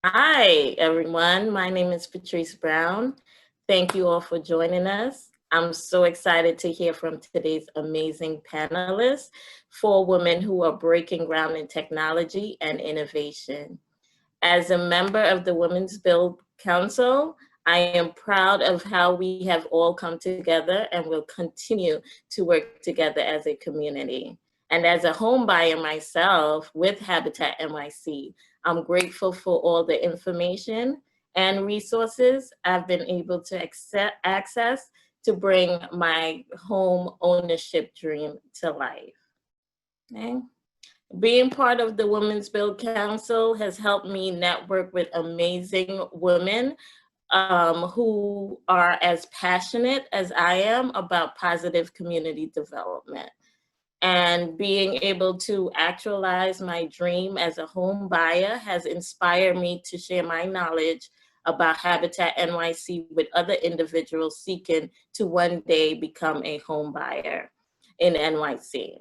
Hi, everyone. My name is Patrice Brown. Thank you all for joining us. I'm so excited to hear from today's amazing panelists, four women who are breaking ground in technology and innovation. As a member of the Women's Build Council, I am proud of how we have all come together and will continue to work together as a community. And as a home buyer myself with Habitat NYC, I'm grateful for all the information and resources I've been able to access to bring my home ownership dream to life. Okay. Being part of the Women's Build Council has helped me network with amazing women who are as passionate as I am about positive community development. And being able to actualize my dream as a home buyer has inspired me to share my knowledge about Habitat NYC with other individuals seeking to one day become a home buyer in NYC.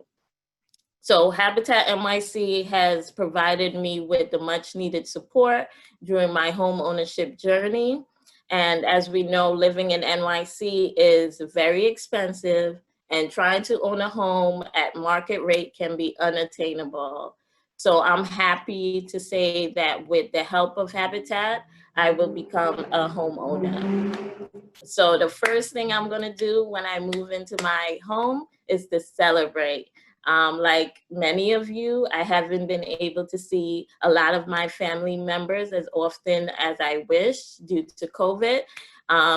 So Habitat NYC has provided me with the much needed support during my home ownership journey. And as we know, living in NYC is very expensive, and trying to own a home at market rate can be unattainable. So I'm happy to say that with the help of Habitat, I will become a homeowner. So the first thing I'm gonna do when I move into my home is to celebrate. Like many of you, I haven't been able to see a lot of my family members as often as I wish due to COVID.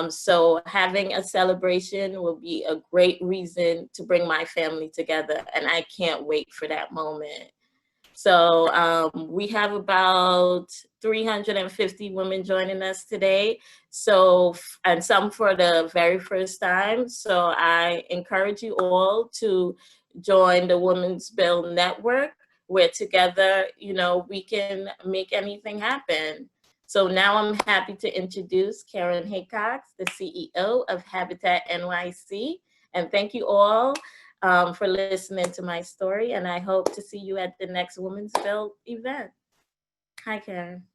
So having a celebration will be a great reason to bring my family together, and I can't wait for that moment. So we have about 350 women joining us today. So, and some for the very first time. So I encourage you all to join the Women's Build Network, where together, we can make anything happen. So now I'm happy to introduce Karen Haycox, the CEO of Habitat NYC. And thank you all for listening to my story, and I hope to see you at the next Women's Build event. Hi, Karen.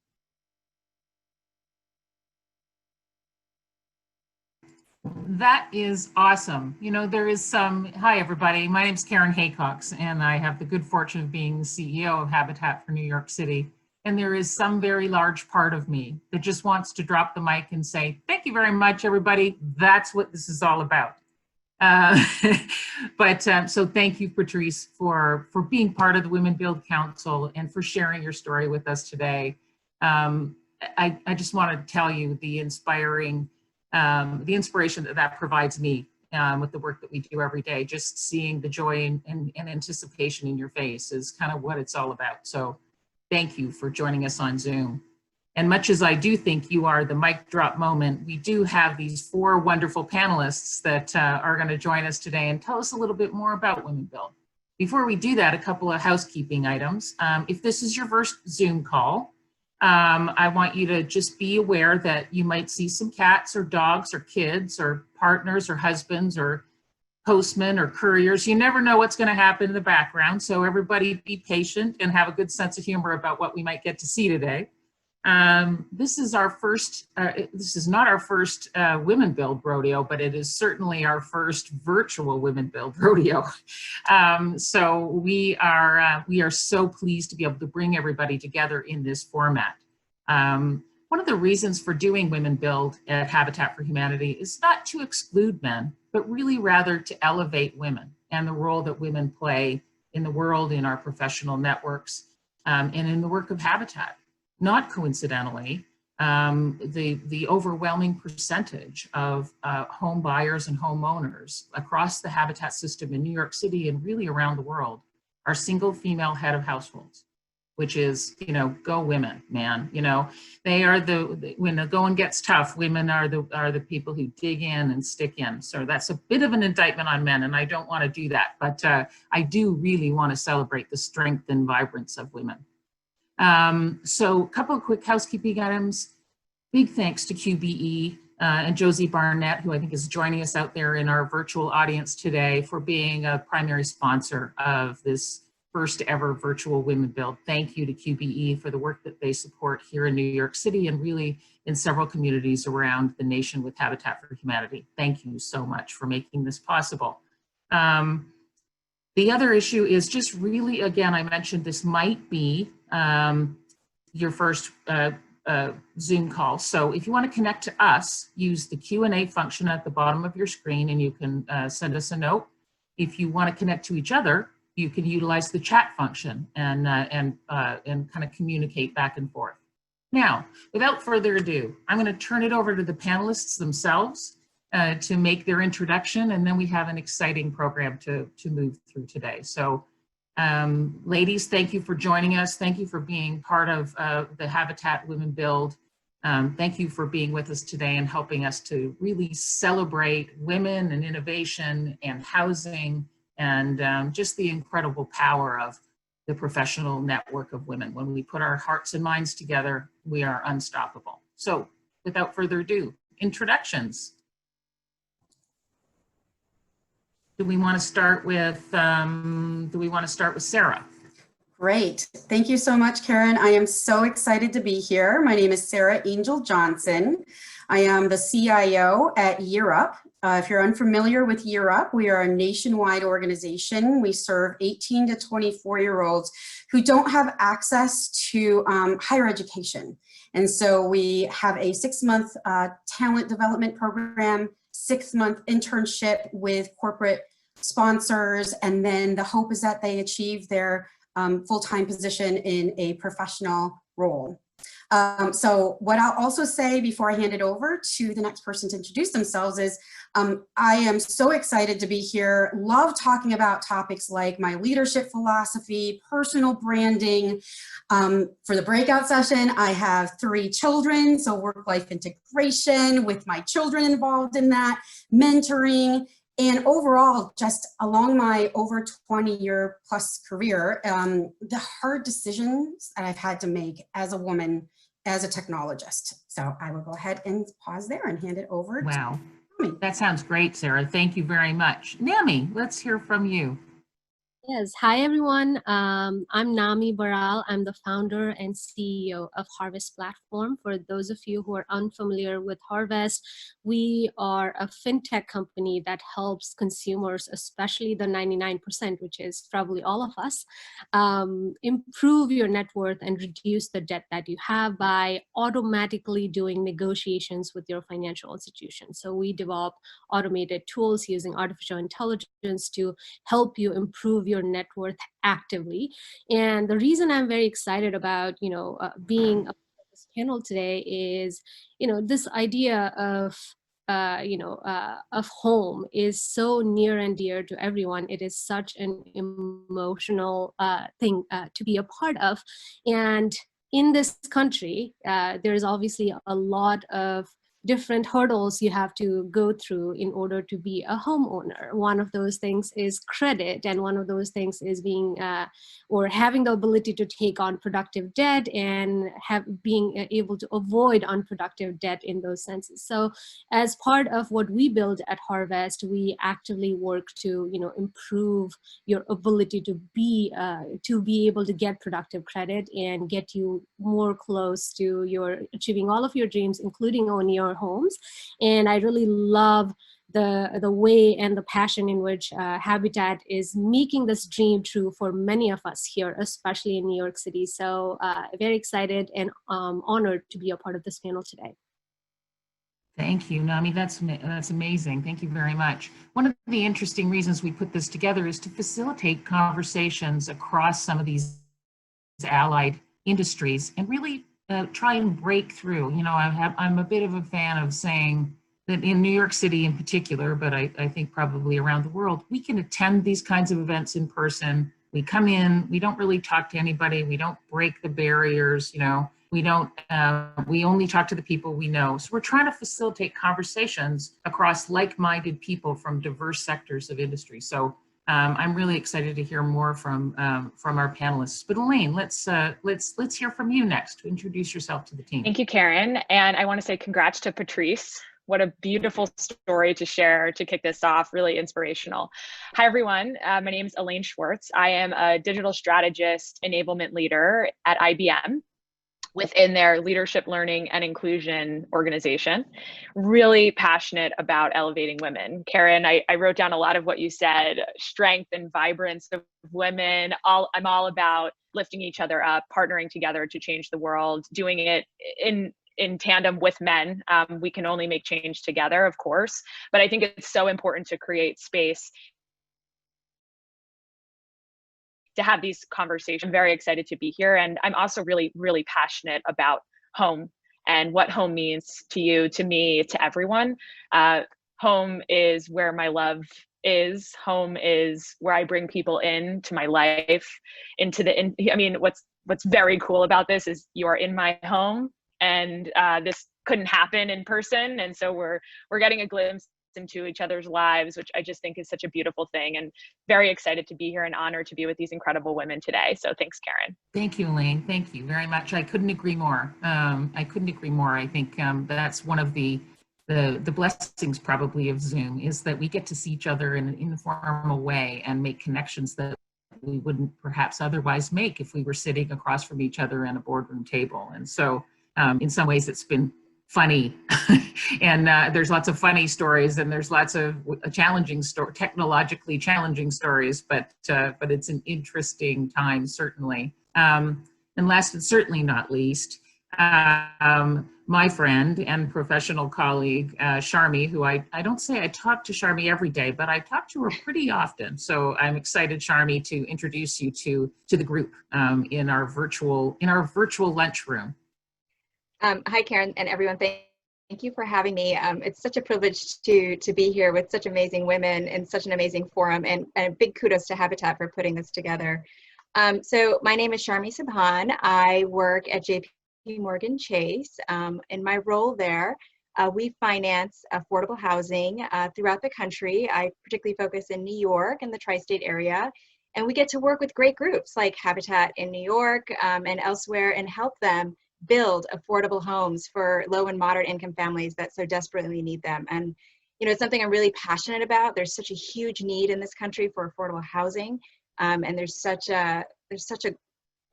That is awesome. There is hi everybody, my name is Karen Haycox, and I have the good fortune of being the CEO of Habitat for New York City. And there is some very large part of me that just wants to drop the mic and say, thank you very much, everybody. That's what this is all about. So thank you, Patrice, for being part of the Women Build Council and for sharing your story with us today. I just want to tell you the inspiration that provides me with the work that we do every day. Just seeing the joy and anticipation in your face is kind of what it's all about. So thank you for joining us on Zoom. And much as I do think you are the mic drop moment, we do have these four wonderful panelists that are going to join us today and tell us a little bit more about Women Build. Before we do that, a couple of housekeeping items. If this is your first Zoom call, I want you to just be aware that you might see some cats or dogs or kids or partners or husbands or postmen or couriers. You never know what's going to happen in the background. So everybody be patient and have a good sense of humor about what we might get to see today. This is our first, this is not our first Women Build rodeo, but it is certainly our first virtual Women Build rodeo. So we are so pleased to be able to bring everybody together in this format. One of the reasons for doing Women Build at Habitat for Humanity is not to exclude men, but really rather to elevate women and the role that women play in the world, in our professional networks, and in the work of Habitat. Not coincidentally, the overwhelming percentage of home buyers and homeowners across the Habitat system in New York City and really around the world are single female head of households, which is, go women, man. They are when the going gets tough, women are the people who dig in and stick in. So that's a bit of an indictment on men, and I don't want to do that, but I do really want to celebrate the strength and vibrance of women. So a couple of quick housekeeping items. Big thanks to QBE and Josie Barnett, who I think is joining us out there in our virtual audience today, for being a primary sponsor of this first ever Virtual Women Build. Thank you to QBE for the work that they support here in New York City and really in several communities around the nation with Habitat for Humanity. Thank you so much for making this possible. The other issue is just really, again, I mentioned this might be your first Zoom call. So if you want to connect to us, use the Q&A function at the bottom of your screen and you can send us a note. If you want to connect to each other, you can utilize the chat function and kind of communicate back and forth. Now, without further ado, I'm going to turn it over to the panelists themselves to make their introduction, and then we have an exciting program to move through today. So ladies, thank you for joining us. Thank you for being part of the Habitat Women Build. Thank you for being with us today and helping us to really celebrate women and innovation and housing and just the incredible power of the professional network of women. When we put our hearts and minds together, we are unstoppable. So without further ado, introductions. Do we want to start with Sarah? Great. Thank you so much, Karen. I am so excited to be here. My name is Sarah Angel Johnson. I am the CIO at Year Up. If you're unfamiliar with Year Up, we are a nationwide organization. We serve 18 to 24-year-olds who don't have access to higher education. And so we have a 6-month talent development program, 6-month internship with corporate sponsors, and then the hope is that they achieve their full-time position in a professional role. So what I'll also say before I hand it over to the next person to introduce themselves is I am so excited to be here, love talking about topics like my leadership philosophy, personal branding. For the breakout session, I have 3 children, so work-life integration with my children involved in that, mentoring, and overall, just along my over 20-year plus career, the hard decisions that I've had to make as a woman, as a technologist. So I will go ahead and pause there and hand it over to Nami. That sounds great, Sarah. Thank you very much. Nami, let's hear from you. Yes, hi everyone. I'm Nami Baral. I'm the founder and CEO of Harvest Platform. For those of you who are unfamiliar with Harvest, we are a fintech company that helps consumers, especially the 99%, which is probably all of us, improve your net worth and reduce the debt that you have by automatically doing negotiations with your financial institution. So we develop automated tools using artificial intelligence to help you improve your net worth actively. And the reason I'm very excited about, being a part of this panel today is, this idea of home is so near and dear to everyone. It is such an emotional thing to be a part of. And in this country, there's obviously a lot of different hurdles you have to go through in order to be a homeowner. One of those things is credit, and one of those things is being or having the ability to take on productive debt and being able to avoid unproductive debt in those senses. So as part of what we build at Harvest, we actively work to improve your ability to be able to get productive credit and get you more close to your achieving all of your dreams, including owning your homes. And I really love the way and the passion in which Habitat is making this dream true for many of us here, especially in New York City. So very excited and honored to be a part of this panel today. Thank you, Nami. That's amazing. Thank you very much. One of the interesting reasons we put this together is to facilitate conversations across some of these allied industries and really try and break through. I'm a bit of a fan of saying that in New York City in particular, but I think probably around the world, we can attend these kinds of events in person. We come in, we don't really talk to anybody. We don't break the barriers, we only talk to the people we know. So we're trying to facilitate conversations across like-minded people from diverse sectors of industry. So I'm really excited to hear more from our panelists. But Elaine, let's hear from you next to introduce yourself to the team. Thank you, Karen. And I want to say congrats to Patrice What a beautiful story to share to kick this off, really inspirational. Hi, everyone. My name is Elaine Schwartz. I am a digital strategist enablement leader at IBM within their leadership, learning, and inclusion organization. Really passionate about elevating women. Karen, I wrote down a lot of what you said, strength and vibrance of women. I'm all about lifting each other up, partnering together to change the world, doing it in tandem with men. We can only make change together, of course, but I think it's so important to create space to have these conversations. I'm very excited to be here. And I'm also really, really passionate about home and what home means to you, to me, to everyone. Home is where my love is. Home is where I bring people into my life, I mean, what's very cool about this is you are in my home, and this couldn't happen in person. And so we're getting a glimpse into each other's lives, which I just think is such a beautiful thing, and very excited to be here and honored to be with these incredible women today. So thanks, Karen. Thank you, Elaine. Thank you very much. I couldn't agree more. I couldn't agree more. I think that's one of the blessings probably of Zoom, is that we get to see each other in an informal way and make connections that we wouldn't perhaps otherwise make if we were sitting across from each other at a boardroom table. And so in some ways it's been funny and there's lots of funny stories, and there's lots of technologically challenging stories, but it's an interesting time, certainly. And last but certainly not least, my friend and professional colleague, Sharmi, who I don't say I talk to Sharmi every day, but I talk to her pretty often. So I'm excited, Sharmi, to introduce you to the group in our virtual lunchroom. Hi, Karen and everyone. Thank you for having me. It's such a privilege to be here with such amazing women in such an amazing forum, and a big kudos to Habitat for putting this together. So my name is Sharmi Subhan. I work at JP Morgan Chase. In my role there, we finance affordable housing throughout the country. I particularly focus in New York and the tri-state area. And we get to work with great groups like Habitat in New York and elsewhere, and help them build affordable homes for low and moderate income families that so desperately need them. And you know, it's something I'm really passionate about. There's such a huge need in this country for affordable housing, and there's such a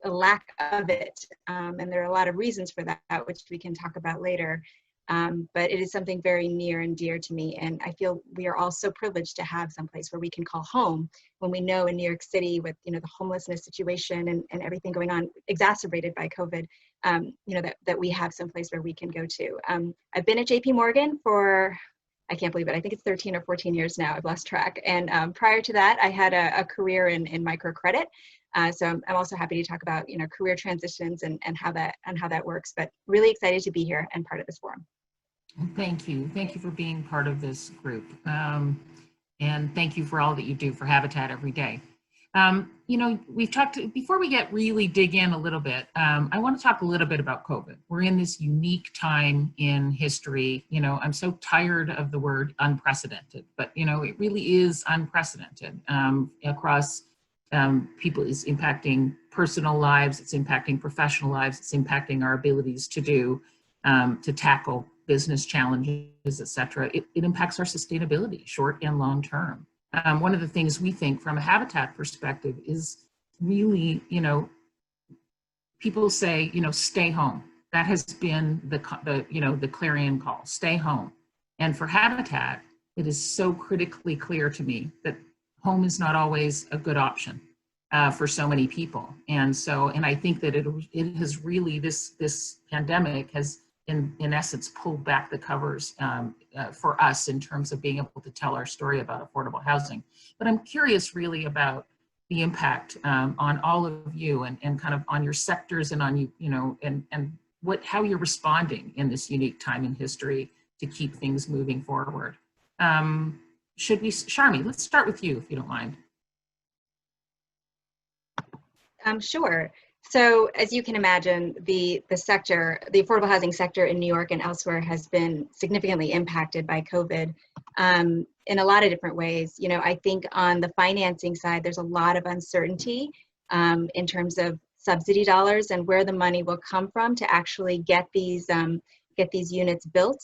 lack of it, and there are a lot of reasons for that, which we can talk about later. But it is something very near and dear to me, and I feel we are all so privileged to have someplace where we can call home, when we know in New York City, with the homelessness situation and everything going on, exacerbated by COVID, that we have someplace where we can go to. I've been at JP Morgan for, I can't believe it, I think it's 13 or 14 years now, I've lost track. And prior to that, I had a career in microcredit. So I'm also happy to talk about career transitions and how that works, but really excited to be here and part of this forum. Thank you for being part of this group, and thank you for all that you do for Habitat every day. We've talked, before we really dig in a little bit, I want to talk a little bit about COVID. We're in this unique time in history. I'm so tired of the word unprecedented, but it really is unprecedented across people. It's impacting personal lives, it's impacting professional lives, it's impacting our abilities to tackle business challenges, et cetera. It impacts our sustainability, short and long term. One of the things we think from a Habitat perspective is really, people say, stay home. That has been the clarion call, stay home. And for Habitat, it is so critically clear to me that home is not always a good option for so many people. And I think that it has really, this pandemic has in essence pulled back the covers for us in terms of being able to tell our story about affordable housing. But I'm curious really about the impact on all of you and kind of on your sectors and on you, and how you're responding in this unique time in history to keep things moving forward. Sharmi, let's start with you, if you don't mind. Sure. So as you can imagine, the affordable housing sector in New York and elsewhere has been significantly impacted by COVID in a lot of different ways. I think on the financing side, there's a lot of uncertainty in terms of subsidy dollars and where the money will come from to actually get these units built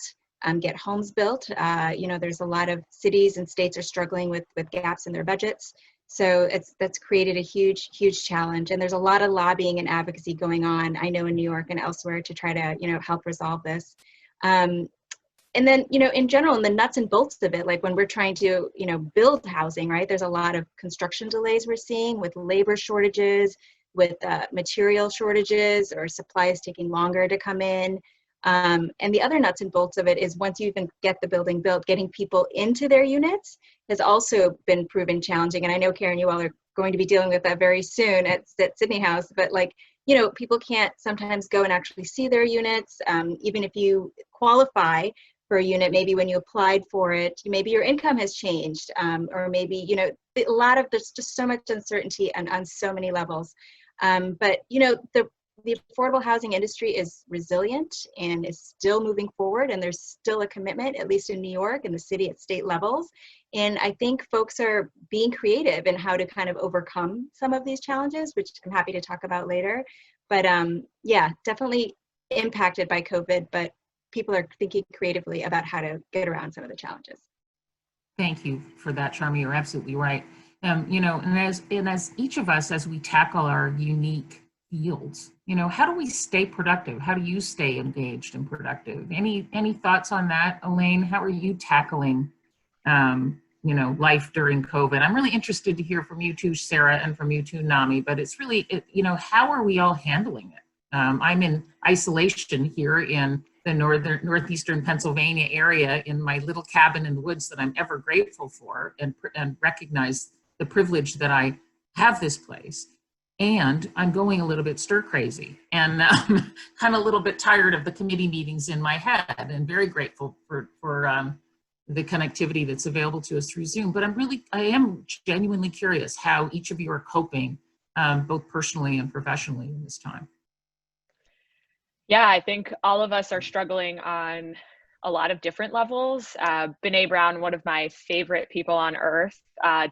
get homes built. There's a lot of cities and states are struggling with gaps in their budgets. So that's created a huge, huge challenge. And there's a lot of lobbying and advocacy going on, I know in New York and elsewhere, to try to, help resolve this. And then, in general, in the nuts and bolts of it, like when we're trying to, build housing, right? There's a lot of construction delays we're seeing with labor shortages, with material shortages, or supplies taking longer to come in. And the other nuts and bolts of it is once you even get the building built, getting people into their units has also been proven challenging. And I know, Karen, you all are going to be dealing with that very soon at Sydney House, but people can't sometimes go and actually see their units. Even if you qualify for a unit, maybe when you applied for it, maybe your income has changed, or maybe, there's just so much uncertainty on so many levels. But the affordable housing industry is resilient and is still moving forward, and there's still a commitment, at least in New York and the city at state levels. And I think folks are being creative in how to kind of overcome some of these challenges, which I'm happy to talk about later. But yeah, definitely impacted by COVID, but people are thinking creatively about how to get around some of the challenges. Thank you for that, Charmy. You're absolutely right. And as each of us, as we tackle our unique fields, how do we stay productive? How do you stay engaged and productive? Any thoughts on that, Elaine? How are you tackling, life during COVID? I'm really interested to hear from you too, Sarah, and from you too, Nami. But it's really, how are we all handling it? I'm in isolation here in the northeastern Pennsylvania area in my little cabin in the woods that I'm ever grateful for, and recognize the privilege that I have this place. And I'm going a little bit stir crazy and kind of a little bit tired of the committee meetings in my head, and very grateful for the connectivity that's available to us through Zoom. But I am genuinely curious how each of you are coping, both personally and professionally in this time. Yeah, I think all of us are struggling on a lot of different levels. Brene Brown, one of my favorite people on earth,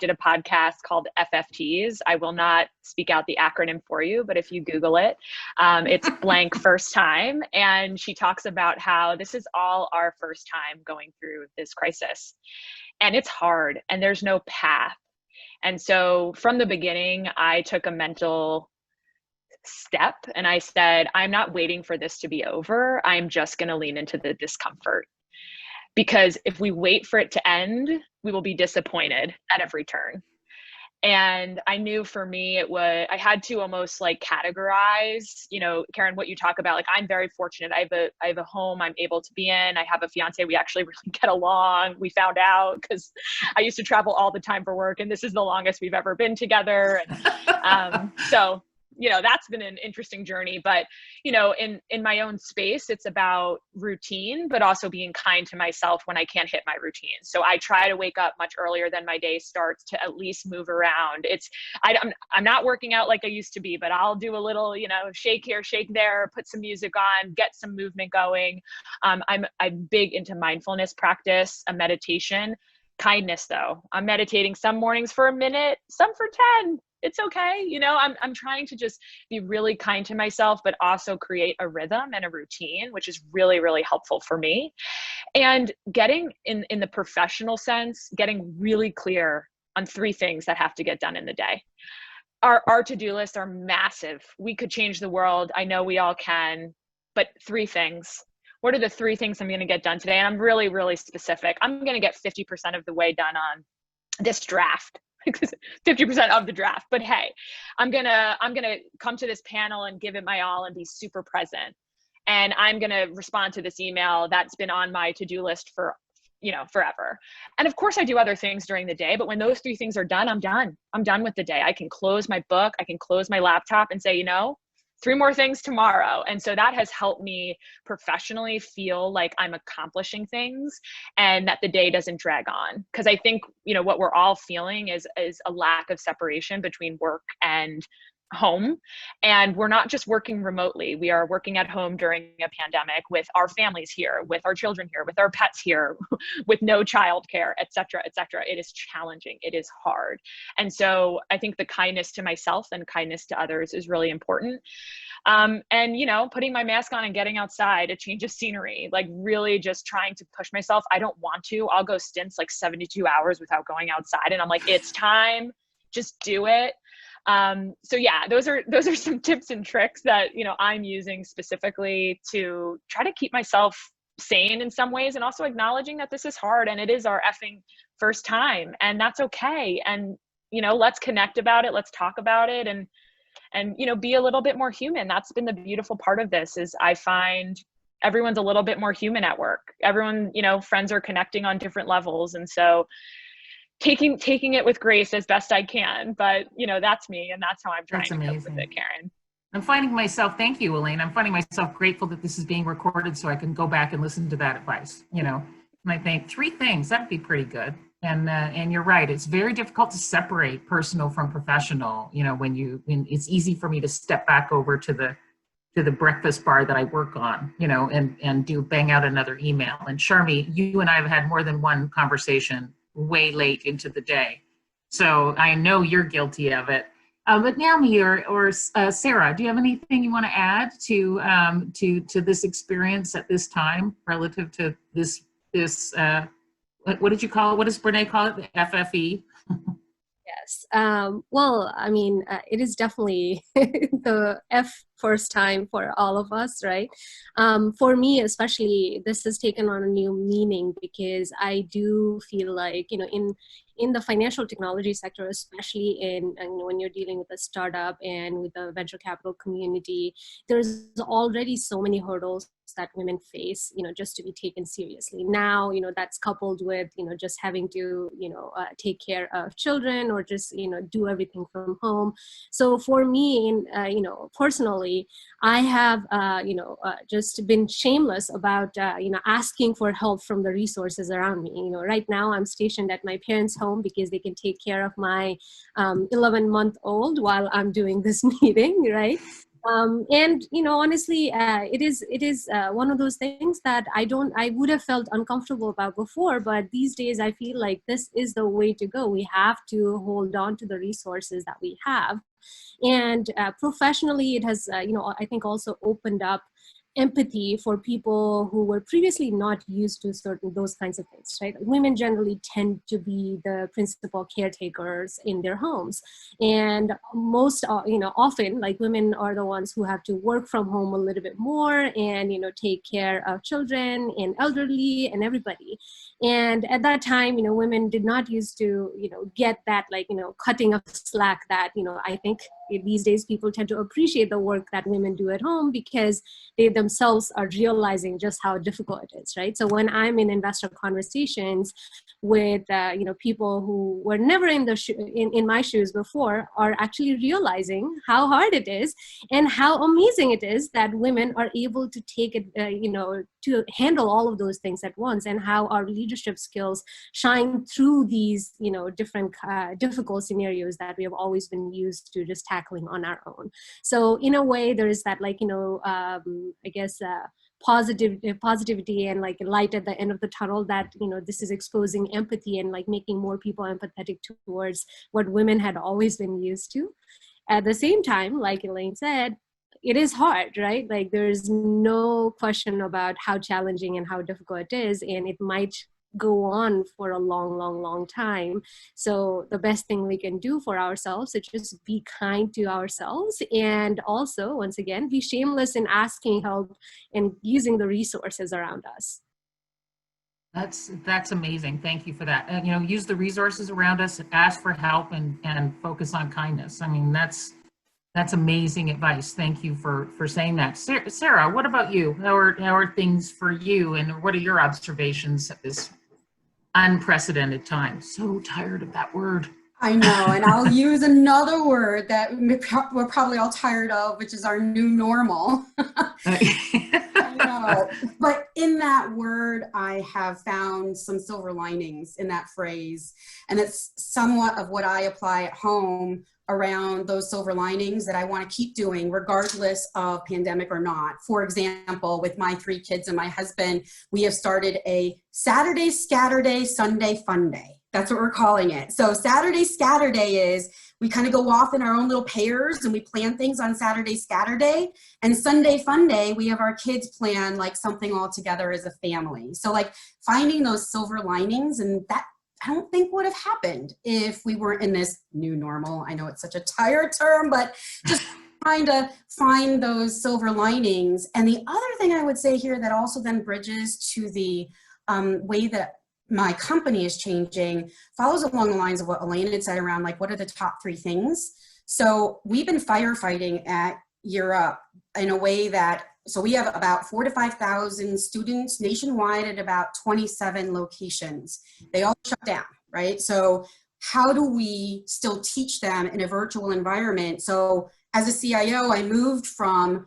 did a podcast called FFTs. I will not speak out the acronym for you, but if you Google it, it's blank first time. And she talks about how this is all our first time going through this crisis. And it's hard and there's no path. And so from the beginning, I took a mental step and I said, I'm not waiting for this to be over. I'm just going to lean into the discomfort, because if we wait for it to end, we will be disappointed at every turn. And I knew for me, I had to almost like categorize, Karen, what you talk about. Like, I'm very fortunate. I have a home I'm able to be in. I have a fiance. We actually really get along. We found out because I used to travel all the time for work, and this is the longest we've ever been together. And so that's been an interesting journey. But, in my own space, it's about routine, but also being kind to myself when I can't hit my routine. So I try to wake up much earlier than my day starts to at least move around. I'm not working out like I used to be, but I'll do a little, shake here, shake there, put some music on, get some movement going. I'm big into mindfulness practice, a meditation. Kindness, though. I'm meditating some mornings for a minute, some for 10. It's okay. I'm trying to just be really kind to myself, but also create a rhythm and a routine, which is really, really helpful for me. And getting in the professional sense, getting really clear on 3 things that have to get done in the day. Our to-do lists are massive. We could change the world. I know we all can, but 3 things. What are the 3 things I'm going to get done today? And I'm really, really specific. I'm going to get 50% of the way done on this draft. 50% of the draft, but hey, I'm gonna come to this panel and give it my all and be super present. And I'm gonna respond to this email that's been on my to-do list for, forever. And of course I do other things during the day, but when those 3 things are done, I'm done. I'm done with the day. I can close my book, I can close my laptop and say, 3 more things tomorrow. And so that has helped me professionally feel like I'm accomplishing things and that the day doesn't drag on. Because I think, what we're all feeling is a lack of separation between work and home, and we're not just working remotely. We are working at home during a pandemic with our families here, with our children here, with our pets here, with no childcare, et cetera, et cetera. It is challenging. It is hard. And so I think the kindness to myself and kindness to others is really important. And, you know, putting my mask on and getting outside, a change of scenery, like really just trying to push myself. I don't want to. I'll go stints like 72 hours without going outside. And I'm like, it's time, just do it. So yeah, those are some tips and tricks that, you know, I'm using specifically to try to keep myself sane in some ways, and also acknowledging that this is hard and it is our effing first time, and that's okay. And, you know, let's connect about it. Let's talk about it, and, you know, be a little bit more human. That's been the beautiful part of this, is I find everyone's a little bit more human at work. Everyone, you know, friends are connecting on different levels. And so taking it with grace as best I can, but you know, that's me, and that's how I'm trying to cope with it, Karen. I'm finding myself, thank you, Elaine. I'm finding myself grateful that this is being recorded so I can go back and listen to that advice, you know. And I think 3 things, that'd be pretty good. And you're right, it's very difficult to separate personal from professional, you know, when it's easy for me to step back over to the breakfast bar that I work on, you know, and bang out another email. And Sharmi, you and I have had more than one conversation way late into the day. So I know you're guilty of it. But Naomi or Sarah, do you have anything you want to add to this experience at this time relative to this what did you call it? What does Brene call it? The FFE? Yes. Well, I mean, it is definitely the first time for all of us, right? For me, especially, this has taken on a new meaning, because I do feel like, you know, in the financial technology sector, especially when you're dealing with a startup and with the venture capital community, there's already so many hurdles that women face, you know, just to be taken seriously. Now, you know, that's coupled with, you know, just having to, you know, take care of children, or just, you know, do everything from home. So for me, you know, personally, I have, you know, just been shameless about, you know, asking for help from the resources around me. You know, right now I'm stationed at my parents' home because they can take care of my 11-month-old while I'm doing this meeting, right? And, you know, honestly, it is one of those things that I would have felt uncomfortable about before, but these days I feel like this is the way to go. We have to hold on to the resources that we have. And professionally, it has, you know, I think also opened up empathy for people who were previously not used to those kinds of things, right? Women generally tend to be the principal caretakers in their homes, and most, you know, often, like, women are the ones who have to work from home a little bit more, and, you know, take care of children and elderly and everybody. And at that time, you know, women did not used to, you know, get that, like, you know, cutting of slack that, you know, I think these days people tend to appreciate the work that women do at home, because they themselves are realizing just how difficult it is, right? So when I'm in investor conversations with, you know, people who were never in in my shoes before, are actually realizing how hard it is and how amazing it is that women are able to take it, you know, to handle all of those things at once, and how our leadership skills shine through these, you know, different difficult scenarios that we have always been used to just tackling on our own. So in a way, there is that, like, you know, I guess positivity and like light at the end of the tunnel, that, you know, this is exposing empathy and like making more people empathetic towards what women had always been used to. At the same time, like Elaine said, it is hard, right? Like, there's no question about how challenging and how difficult it is, and it might go on for a long time. So the best thing we can do for ourselves is just be kind to ourselves, and also, once again, be shameless in asking help and using the resources around us. That's amazing. Thank you for that. You know, use the resources around us, ask for help, and focus on kindness. I mean, that's amazing advice. Thank you for saying that. Sarah, what about you? How are things for you, and what are your observations at this unprecedented time? So tired of that word. I know, and I'll use another word that we're probably all tired of, which is our new normal. I know, but in that word, I have found some silver linings in that phrase, and it's somewhat of what I apply at home around those silver linings that I want to keep doing regardless of pandemic or not. For example, with my 3 kids and my husband, we have started a Saturday Scatterday, Sunday Fun Day. That's what we're calling it. So Saturday Scatterday is we kind of go off in our own little pairs and we plan things on Saturday Scatterday. And Sunday Fun Day, we have our kids plan like something all together as a family. So like finding those silver linings, and that I don't think would have happened if we weren't in this new normal. I know it's such a tired term, but just trying to find those silver linings. And the other thing I would say here that also then bridges to the way that my company is changing follows along the lines of what Elaine had said around like, what are the top 3 things? So we've been firefighting at Europe in a way that, so we have about 4,000 to 5,000 students nationwide at about 27 locations. They all shut down, right? So how do we still teach them in a virtual environment? So as a CIO, I moved from,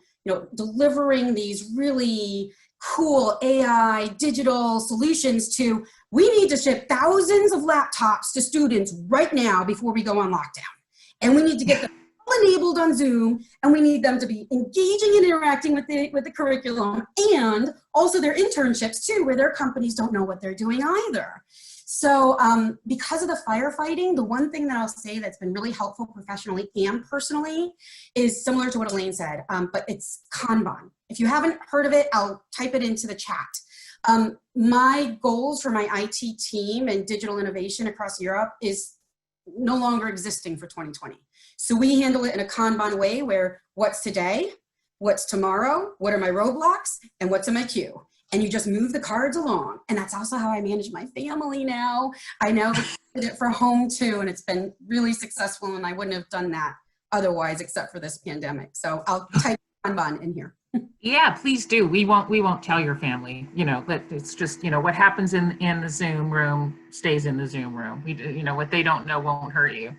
delivering these really cool AI digital solutions to, we need to ship thousands of laptops to students right now before we go on lockdown. And we need to get them all enabled on Zoom, and we need them to be engaging and interacting with the curriculum, and also their internships too, where their companies don't know what they're doing either. So because of the firefighting, the one thing that I'll say that's been really helpful professionally and personally is similar to what Elaine said, but it's Kanban. If you haven't heard of it, I'll type it into the chat. My goals for my IT team and digital innovation across Europe is no longer existing for 2020. So we handle it in a Kanban way where what's today, what's tomorrow, what are my roadblocks, and what's in my queue. And you just move the cards along. And that's also how I manage my family now. I now did it for home too, and it's been really successful, and I wouldn't have done that otherwise except for this pandemic. So I'll type Kanban in here. Yeah, please do. We won't tell your family, that it's just, what happens in the Zoom room stays in the Zoom room. What they don't know won't hurt you.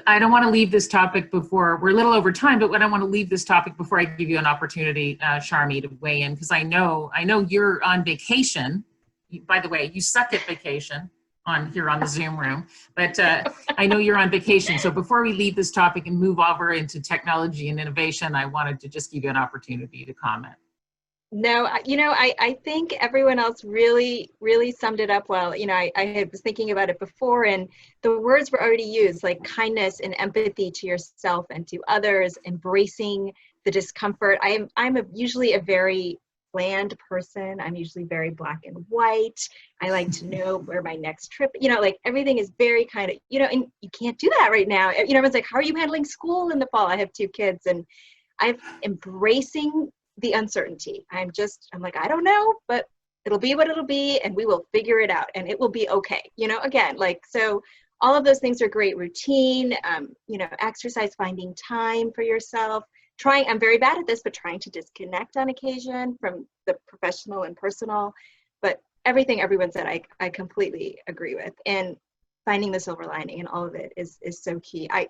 I don't want to leave this topic before, we're a little over time, but I don't want to leave this topic before I give you an opportunity, Sharmi, to weigh in, because I know you're on vacation. By the way, you suck at vacation here on the Zoom room, but I know you're on vacation. So before we leave this topic and move over into technology and innovation, I wanted to just give you an opportunity to comment. No, I think everyone else really, really summed it up well. I was thinking about it before, and the words were already used, like kindness and empathy to yourself and to others, embracing the discomfort. I'm usually a very bland person. I'm usually very black and white. I like to know where my next trip, like everything is very kind of, and you can't do that right now. Everyone's like, how are you handling school in the fall? I have 2 kids, and I'm embracing the uncertainty. I'm like, I don't know, but it'll be what it'll be, and we will figure it out, and it will be okay. Again, like, so all of those things are great. Routine, exercise, finding time for yourself, I'm very bad at this, but trying to disconnect on occasion from the professional and personal, but everything everyone said, I completely agree with. And finding the silver lining and all of it is so key. I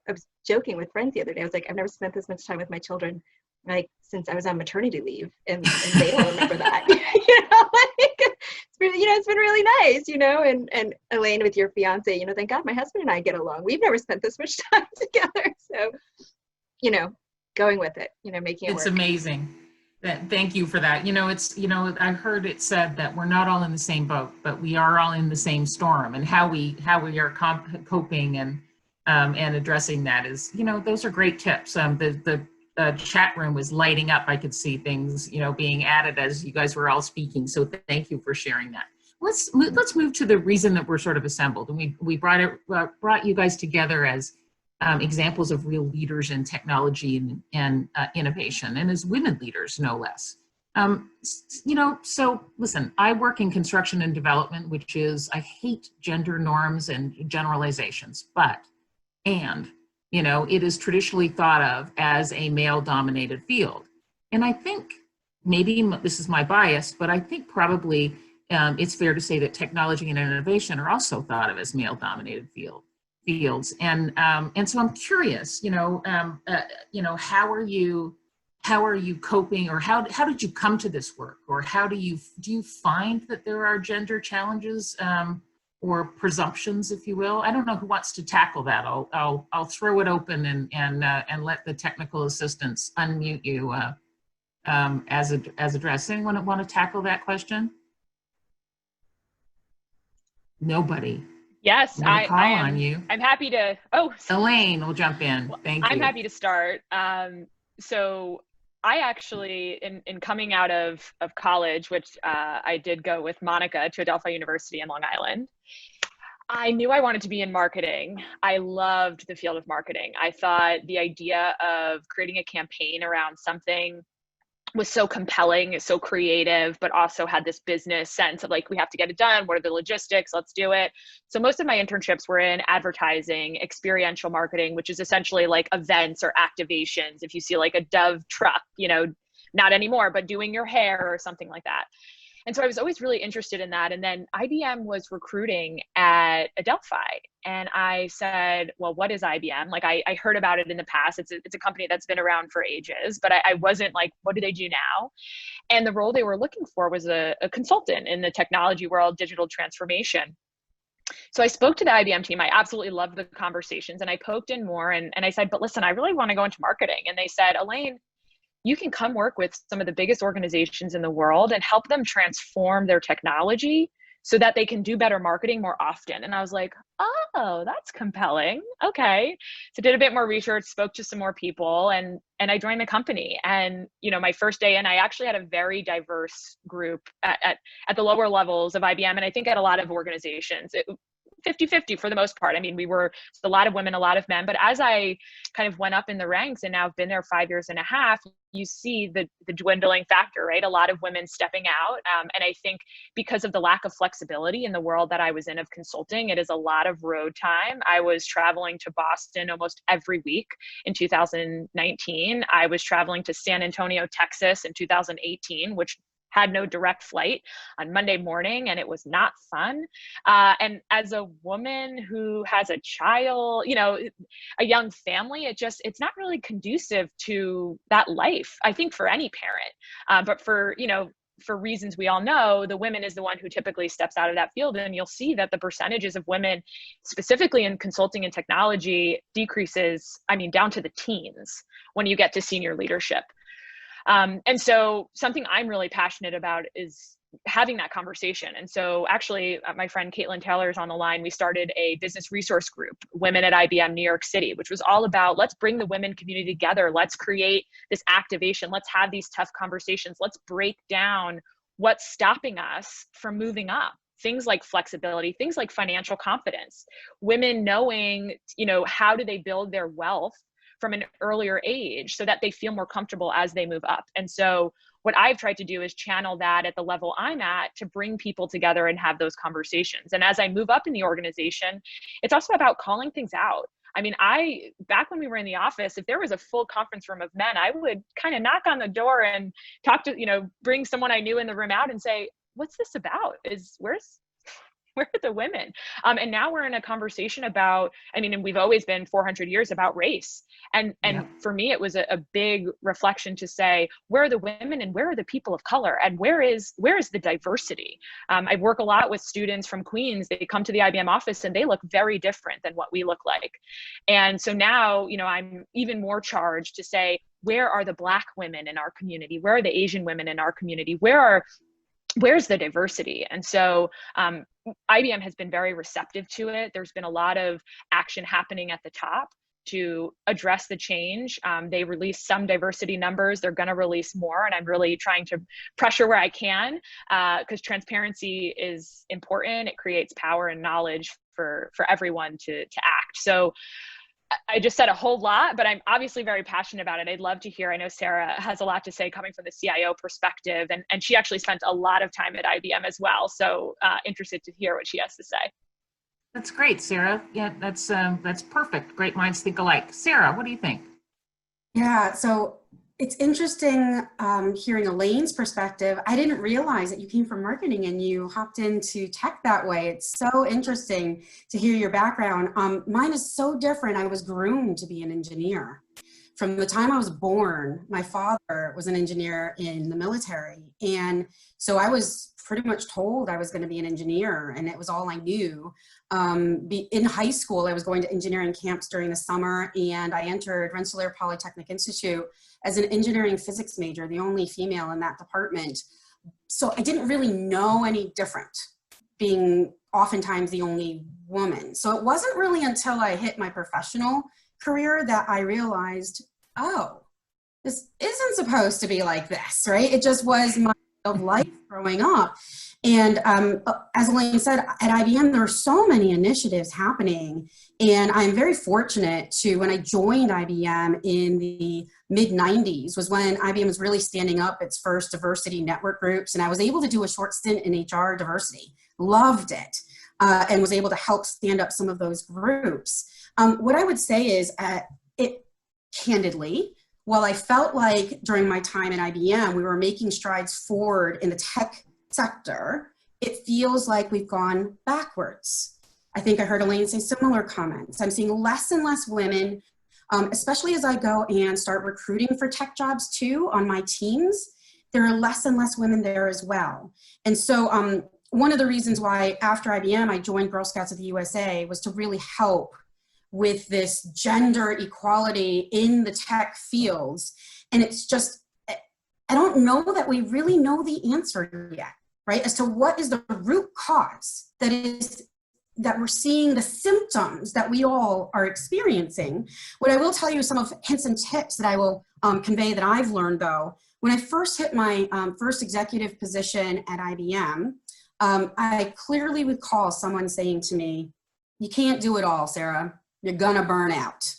was joking with friends the other day. I was like, I've never spent this much time with my children, like, since I was on maternity leave, and they don't remember that. It's been really nice, and Elaine, with your fiance, thank God my husband and I get along. We've never spent this much time together. So, going with it, making it work. It's amazing. Thank you for that. I heard it said that we're not all in the same boat, but we are all in the same storm, and how we are coping and addressing that is, those are great tips. The chat room was lighting up. I could see things, being added as you guys were all speaking. So thank you for sharing that. Let's move to the reason that we're sort of assembled, and we brought you guys together as examples of real leaders in technology and innovation, and as women leaders, no less. So listen, I work in construction and development, which is, I hate gender norms and generalizations, it is traditionally thought of as a male-dominated field. And I think, maybe this is my bias, but I think probably it's fair to say that technology and innovation are also thought of as male-dominated fields. And so I'm curious, how are you coping, or how did you come to this work, or do you find that there are gender challenges or presumptions, if you will. I don't know who wants to tackle that. I'll throw it open and let the technical assistants unmute you as addressed. Anyone want to tackle that question? Nobody. Yes, I'm gonna call I am. on you. I'm happy to. Oh, Elaine will jump in. Thank you. I'm happy to start. So I actually, in coming out of college, which I did go with Monica to Adelphi University in Long Island, I knew I wanted to be in marketing. I loved the field of marketing. I thought the idea of creating a campaign around something was so compelling, so creative, but also had this business sense of like, we have to get it done. What are the logistics? Let's do it. So most of my internships were in advertising, experiential marketing, which is essentially like events or activations. If you see like a Dove truck, you know, not anymore, but doing your hair or something like that. And so I was always really interested in that. And then IBM was recruiting at Adelphi. And I said, well, what is IBM? Like I heard about it in the past. It's a company that's been around for ages, but I wasn't like, what do they do now? And the role they were looking for was a consultant in the technology world, digital transformation. So I spoke to the IBM team. I absolutely loved the conversations and I poked in more and I said, but listen, I really want to go into marketing. And they said, Elaine, you can come work with some of the biggest organizations in the world and help them transform their technology so that they can do better marketing more often. And I was like, oh, that's compelling. Okay. So did a bit more research, spoke to some more people, and I joined the company. And, you know, my first day in, I actually had a very diverse group at the lower levels of IBM. And I think at a lot of organizations, 50-50 for the most part. I mean, we were a lot of women, a lot of men, but as I kind of went up in the ranks and now I've been there 5.5 years, you see the dwindling factor, right? A lot of women stepping out. And I think because of the lack of flexibility in the world that I was in of consulting, it is a lot of road time. I was traveling to Boston almost every week in 2019. I was traveling to San Antonio, Texas in 2018, which had no direct flight on Monday morning, and it was not fun. And as a woman who has a child, you know, a young family, it's not really conducive to that life, I think, for any parent. But for, you know, for reasons we all know, the women is the one who typically steps out of that field. And you'll see that the percentages of women, specifically in consulting and technology, decreases, I mean, down to the teens when you get to senior leadership. And so something I'm really passionate about is having that conversation. And so actually my friend Caitlin Taylor is on the line. We started a business resource group, Women at IBM New York City, which was all about, let's bring the women community together. Let's create this activation. Let's have these tough conversations. Let's break down what's stopping us from moving up. Things like flexibility, things like financial confidence, women knowing, you know, how do they build their wealth from an earlier age so that they feel more comfortable as they move up. And so what I've tried to do is channel that at the level I'm at to bring people together and have those conversations. And as I move up in the organization, it's also about calling things out. I mean, back when we were in the office, if there was a full conference room of men, I would kind of knock on the door and talk to, you know, bring someone I knew in the room out and say, what's this about? Where are the women? And now we're in a conversation about, I mean, and we've always been 400 years about race. And for me, it was a big reflection to say, where are the women and where are the people of color? And where is the diversity? I work a lot with students from Queens. They come to the IBM office and they look very different than what we look like. And so now, you know, I'm even more charged to say, where are the Black women in our community? Where are the Asian women in our community? Where's the diversity? And so IBM has been very receptive to it. There's been a lot of action happening at the top to address the change. They released some diversity numbers. They're going to release more. And I'm really trying to pressure where I can because transparency is important. It creates power and knowledge for everyone to act. So I just said a whole lot, but I'm obviously very passionate about it. I'd love to hear, I know Sarah has a lot to say coming from the CIO perspective, and she actually spent a lot of time at IBM as well. So interested to hear what she has to say. That's great, Sarah. Yeah, that's perfect. Great minds think alike. Sarah, what do you think? Yeah, so it's interesting hearing Elaine's perspective. I didn't realize that you came from marketing and you hopped into tech that way. It's so interesting to hear your background. Mine is so different. I was groomed to be an engineer from the time I was born, my father was an engineer in the military. And so I was pretty much told I was going to be an engineer, and it was all I knew. In high school, I was going to engineering camps during the summer, and I entered Rensselaer Polytechnic Institute as an engineering physics major, the only female in that department. So I didn't really know any different, being oftentimes the only woman. So it wasn't really until I hit my professional career that I realized, oh, this isn't supposed to be like this, right? It just was my way of life growing up. And as Elaine said, at IBM, there are so many initiatives happening. And I'm very fortunate to, when I joined IBM in the mid-90s, was when IBM was really standing up its first diversity network groups. And I was able to do a short stint in HR diversity, loved it, and was able to help stand up some of those groups. What I would say is, candidly, while I felt like during my time at IBM, we were making strides forward in the tech sector, it feels like we've gone backwards. I think I heard Elaine say similar comments. I'm seeing less and less women, especially as I go and start recruiting for tech jobs too on my teams. There are less and less women there as well. And so one of the reasons why after IBM I joined Girl Scouts of the USA was to really help with this gender equality in the tech fields. And it's just, I don't know that we really know the answer yet, right? As to what is the root cause that we're seeing the symptoms that we all are experiencing. What I will tell you, some of hints and tips that I will convey that I've learned though. When I first hit my first executive position at IBM, I clearly recall someone saying to me, "You can't do it all, Sarah. You're gonna burn out."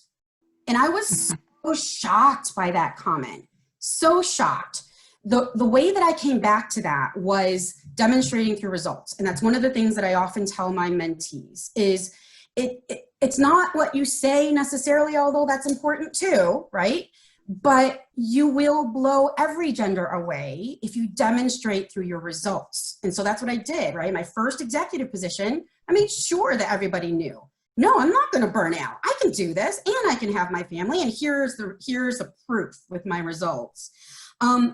And I was so shocked by that comment, so shocked. The way that I came back to that was demonstrating through results. And that's one of the things that I often tell my mentees is it's not what you say necessarily, although that's important too, right? But you will blow every gender away if you demonstrate through your results. And so that's what I did, right? My first executive position, I made sure that everybody knew, no, I'm not going to burn out. I can do this and I can have my family. And here's the proof with my results.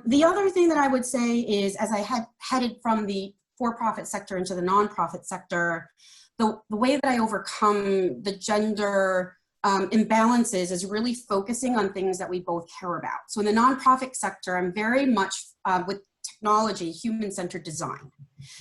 The other thing that I would say is, as I had headed from the for-profit sector into the nonprofit sector, the way that I overcome the gender imbalances is really focusing on things that we both care about. So in the nonprofit sector, I'm very much with technology, human-centered design.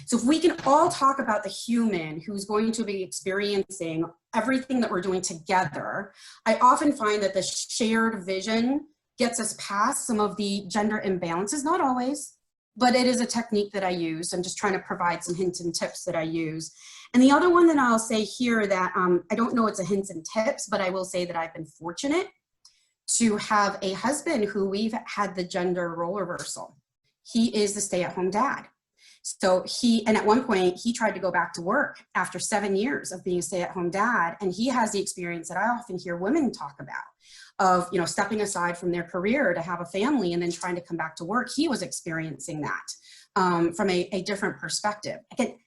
So if we can all talk about the human who's going to be experiencing everything that we're doing together, I often find that the shared vision gets us past some of the gender imbalances, not always, but it is a technique that I use. I'm just trying to provide some hints and tips that I use. And the other one that I'll say here that I don't know it's a hints and tips, but I will say that I've been fortunate to have a husband who we've had the gender role reversal. He is the stay-at-home dad. So and at one point he tried to go back to work after 7 years of being a stay-at-home dad. And he has the experience that I often hear women talk about of, you know, stepping aside from their career to have a family and then trying to come back to work. He was experiencing that from a different perspective. Again,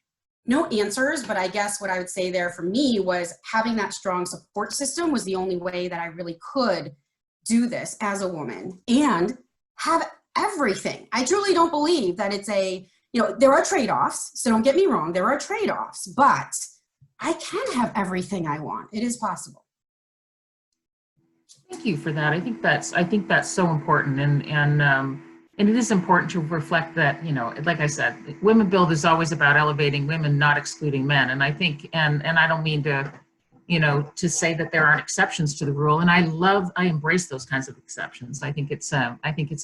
no answers, but I guess what I would say there for me was having that strong support system was the only way that I really could do this as a woman and have everything. I truly don't believe that it's there are trade-offs, so don't get me wrong, there are trade-offs, but I can have everything I want. It is possible. Thank you for that. I think that's so important, and it is important to reflect that, you know, like I said, Women Build is always about elevating women, not excluding men. And I think, and I don't mean to, you know, to say that there aren't exceptions to the rule. And I embrace those kinds of exceptions. I think it's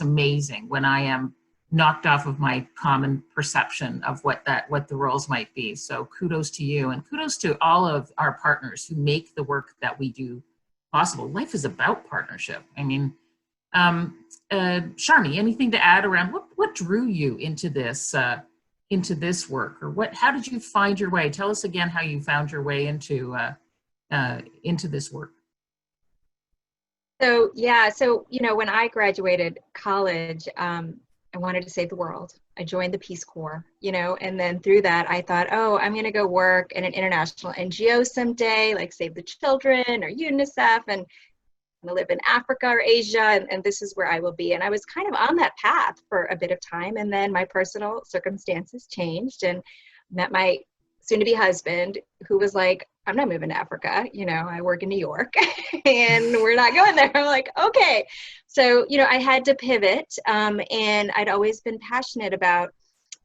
amazing when I am knocked off of my common perception of what the roles might be. So kudos to you, and kudos to all of our partners who make the work that we do possible. Life is about partnership. I mean, Sharmi, anything to add around what drew you into this work, or how did you find your way? Tell us again how you found your way into this work. So you know, when I graduated college, I wanted to save the world. I joined the Peace Corps, you know, and then through that I thought, oh, I'm going to go work in an international NGO someday, like Save the Children or UNICEF, and to live in Africa or Asia, and this is where I will be. And I was kind of on that path for a bit of time. And then my personal circumstances changed and met my soon-to-be husband, who was like, I'm not moving to Africa. You know, I work in New York and we're not going there. I'm like, okay. So, you know, I had to pivot. And I'd always been passionate about,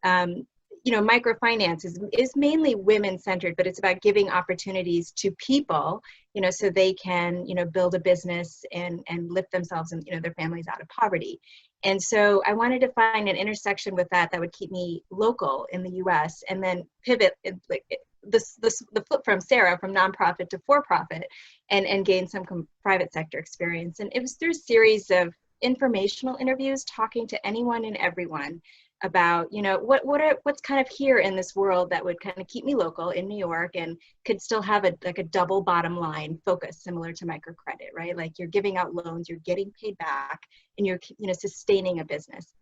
you know, microfinance is mainly women-centered, but it's about giving opportunities to people, you know, so they can, you know, build a business and lift themselves and, you know, their families out of poverty. And so I wanted to find an intersection with that would keep me local in the US, and then pivot like the flip from Sarah, from nonprofit to for-profit, and gain some private sector experience. And it was through a series of informational interviews, talking to anyone and everyone about, you know, what's kind of here in this world that would kind of keep me local in New York and could still have a double bottom line focus, similar to microcredit, right? Like you're giving out loans, you're getting paid back, and you're, you know, sustaining a business.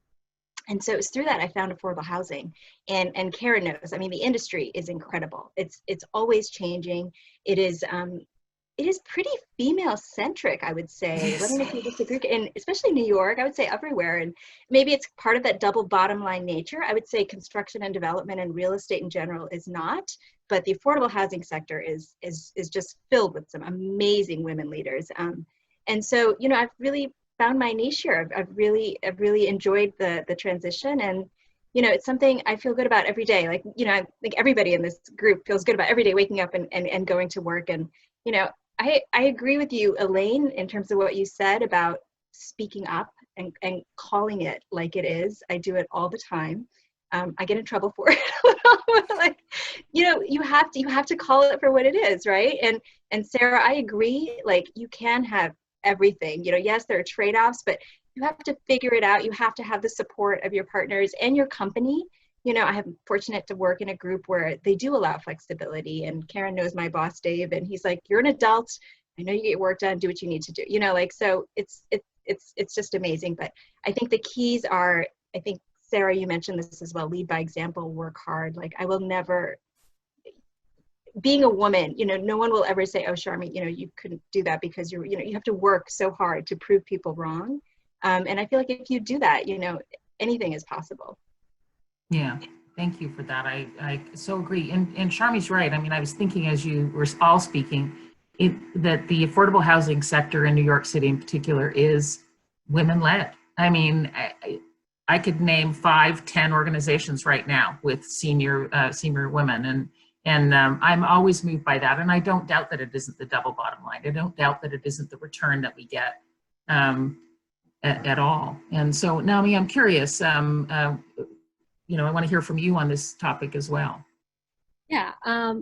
And so it was through that I found affordable housing. And Karen knows, I mean, the industry is incredible. It's always changing. It is pretty female centric, I would say. Yes. Let me know if you disagree. And especially New York, I would say everywhere. And maybe it's part of that double bottom line nature. I would say construction and development and real estate in general is not, but the affordable housing sector is just filled with some amazing women leaders. And so, you know, I've really found my niche here. I've really enjoyed the transition, and you know, it's something I feel good about every day. Like, you know, I think everybody in this group feels good about every day waking up and going to work. And, you know, I agree with you, Elaine, in terms of what you said about speaking up and calling it like it is. I do it all the time. I get in trouble for it. Like, you know, you have to call it for what it is, right? And Sarah, I agree. Like, you can have everything. You know, yes, there are trade-offs, but you have to figure it out. You have to have the support of your partners and your company. You know, I am fortunate to work in a group where they do allow flexibility, and Karen knows my boss, Dave, and he's like, you're an adult. I know you get your work done, do what you need to do. You know, like, so it's just amazing. But I think the keys are, I think, Sarah, you mentioned this as well, lead by example, work hard. Like, I will never, being a woman, you know, no one will ever say, oh, Charmy, you know, you couldn't do that because you know, you have to work so hard to prove people wrong. And I feel like if you do that, you know, anything is possible. Yeah, thank you for that. I so agree. And Charmy's right. I mean, I was thinking as you were all speaking, that the affordable housing sector in New York City in particular is women-led. I mean, I could name 5-10 organizations right now with senior women, and I'm always moved by that. And I don't doubt that it isn't the double bottom line. I don't doubt that it isn't the return that we get at all. And so, Naomi, I'm curious, you know, I want to hear from you on this topic as well. Yeah,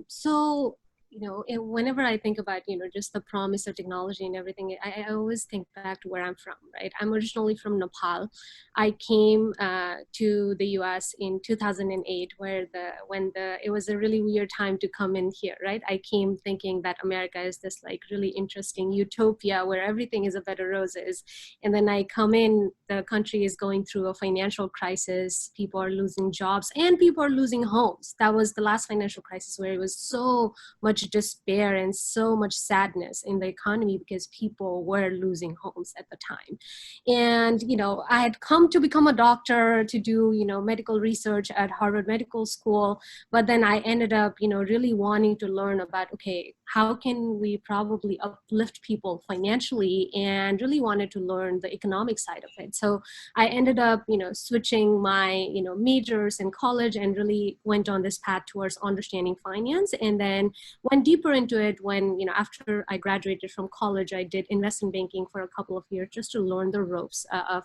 so, you know, whenever I think about, you know, just the promise of technology and everything, I always think back to where I'm from, right? I'm originally from Nepal. I came to the US in 2008, it was a really weird time to come in here, right? I came thinking that America is this like really interesting utopia where everything is a bed of roses. And then I come in, the country is going through a financial crisis. People are losing jobs and people are losing homes. That was the last financial crisis where it was so much despair and so much sadness in the economy because people were losing homes at the time. And, you know, I had come to become a doctor to do, you know, medical research at Harvard Medical School, but then I ended up, you know, really wanting to learn about, okay, how can we probably uplift people financially, and really wanted to learn the economic side of it. So I ended up, you know, switching my, you know, majors in college and really went on this path towards understanding finance, and then went deeper into it when, you know, after I graduated from college, I did investment banking for a couple of years just to learn the ropes of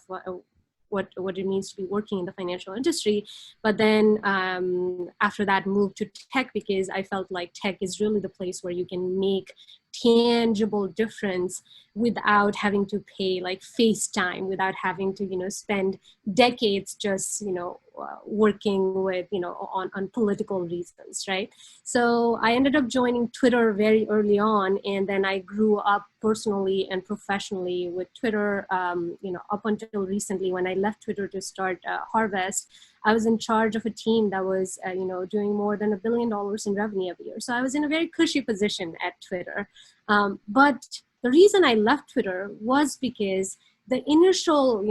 what it means to be working in the financial industry. But then after that, moved to tech because I felt like tech is really the place where you can make tangible difference without having to pay like FaceTime, without having to, you know, spend decades just, you know, working with, you know, on political reasons, right? So I ended up joining Twitter very early on, and then I grew up personally and professionally with Twitter, you know, up until recently when I left Twitter to start Harvest. I was in charge of a team that was, you know, doing more than $1 billion in revenue every year. So I was in a very cushy position at Twitter. But the reason I left Twitter was because the initial,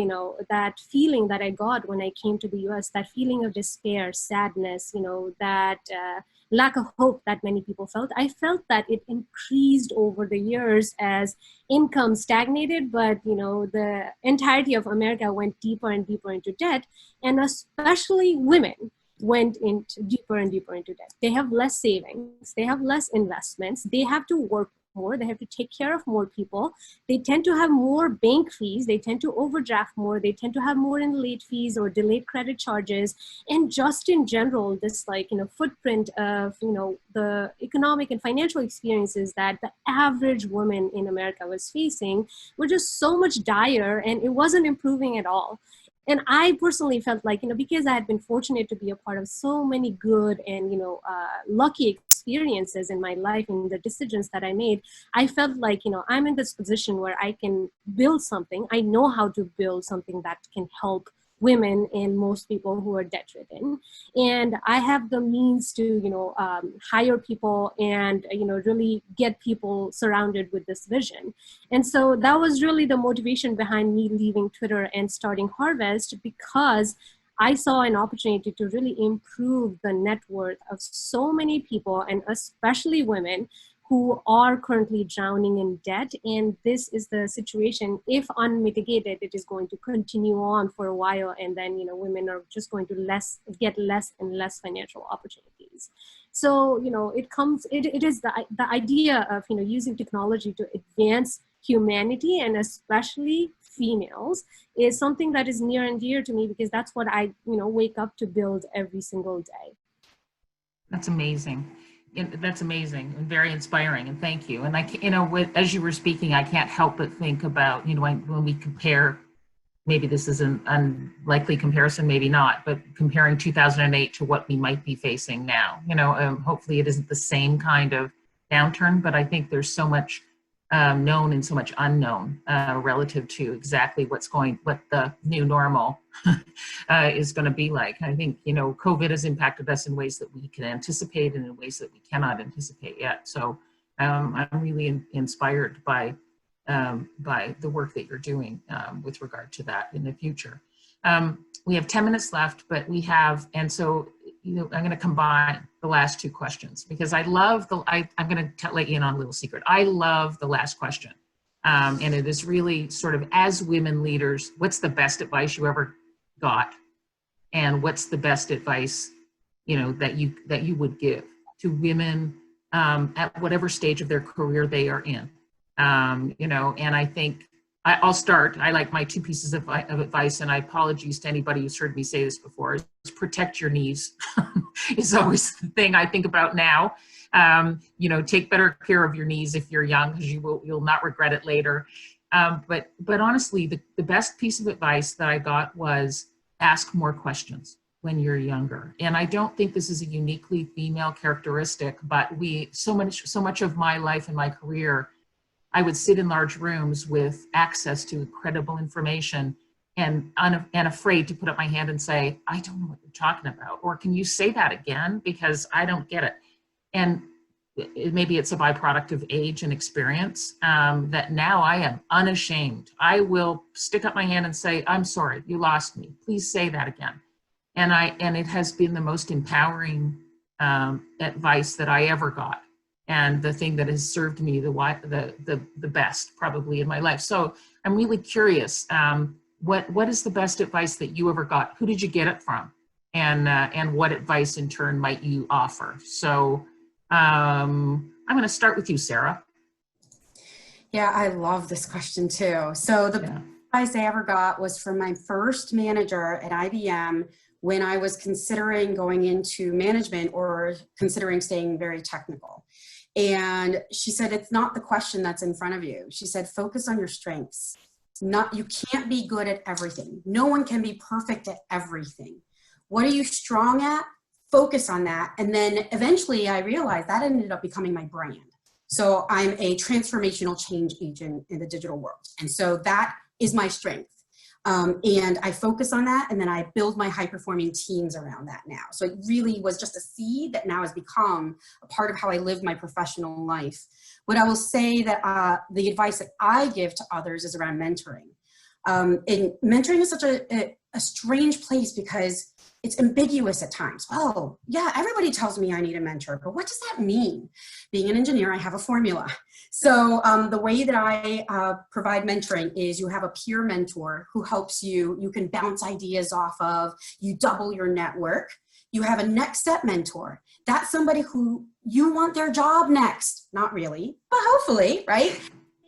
that feeling that I got when I came to the US, that feeling of despair, sadness, that lack of hope that many people felt, I felt that it increased over the years as income stagnated, but the entirety of America went deeper and deeper into debt, and especially women went into deeper and deeper into debt. They have less savings, they have less investments, they have to work more, they have to take care of more people, they tend to have more bank fees, they tend to overdraft more, they tend to have more in late fees or delayed credit charges, and just in general, this footprint of the economic and financial experiences that the average woman in America was facing were just so much dire, and it wasn't improving at all. And I personally felt like, because I had been fortunate to be a part of so many good and, lucky experiences in my life and the decisions that I made, I felt like, I'm in this position where I can build something. I know how to build something that can help women and most people who are debt-ridden. And I have the means to, hire people and, really get people surrounded with this vision. And so that was really the motivation behind me leaving Twitter and starting Harvest, because I saw an opportunity to really improve the net worth of so many people, and especially women who are currently drowning in debt. And this is the situation, if unmitigated, it is going to continue on for a while. And then, women are just going to get less and less financial opportunities. So, it is the idea of, using technology to advance humanity, and especially females, is something that is near and dear to me, because that's what I, wake up to build every single day. That's amazing. That's amazing and very inspiring, and thank you. And as you were speaking, I can't help but think about, when we compare, maybe this is an unlikely comparison, maybe not, but comparing 2008 to what we might be facing now. Hopefully it isn't the same kind of downturn, but I think there's so much known and so much unknown relative to exactly what the new normal is going to be like. I think, COVID has impacted us in ways that we can anticipate and in ways that we cannot anticipate yet. So I'm really inspired by the work that you're doing with regard to that in the future. We have 10 minutes left, but and so I'm going to combine the last two questions, because I love I'm going to let you in on a little secret. I love the last question. And it is really sort of, as women leaders, what's the best advice you ever got? And what's the best advice, that you would give to women at whatever stage of their career they are in? And I think I'll start. I like my two pieces of advice, and I apologize to anybody who's heard me say this before, is protect your knees is always the thing I think about now. Take better care of your knees if you're young, because you'll not regret it later. But honestly, the best piece of advice that I got was ask more questions when you're younger. And I don't think this is a uniquely female characteristic, but so much of my life and my career, I would sit in large rooms with access to incredible information and afraid to put up my hand and say, I don't know what you're talking about, or can you say that again, because I don't get it. And maybe it's a byproduct of age and experience, that now I am unashamed. I will stick up my hand and say, I'm sorry, you lost me. Please say that again. And it has been the most empowering advice that I ever got, and the thing that has served me the best probably in my life. So I'm really curious, what is the best advice that you ever got? Who did you get it from? And what advice in turn might you offer? So I'm going to start with you, Sarah. Yeah, I love this question too. So the advice I ever got was from my first manager at IBM when I was considering going into management or considering staying very technical. And she said, it's not the question that's in front of you. She said, focus on your strengths. You can't be good at everything. No one can be perfect at everything. What are you strong at? Focus on that. And then eventually I realized that ended up becoming my brand. So I'm a transformational change agent in the digital world. And so that is my strength. And I focus on that, and then I build my high-performing teams around that now. So it really was just a seed that now has become a part of how I live my professional life. What I will say that the advice that I give to others is around mentoring. And mentoring is such a strange place because it's ambiguous at times. Oh, yeah, everybody tells me I need a mentor, but what does that mean? Being an engineer, I have a formula. So the way that I provide mentoring is you have a peer mentor who helps you, you can bounce ideas off of, you double your network. You have a next step mentor. That's somebody who you want their job next. Not really, but hopefully, right?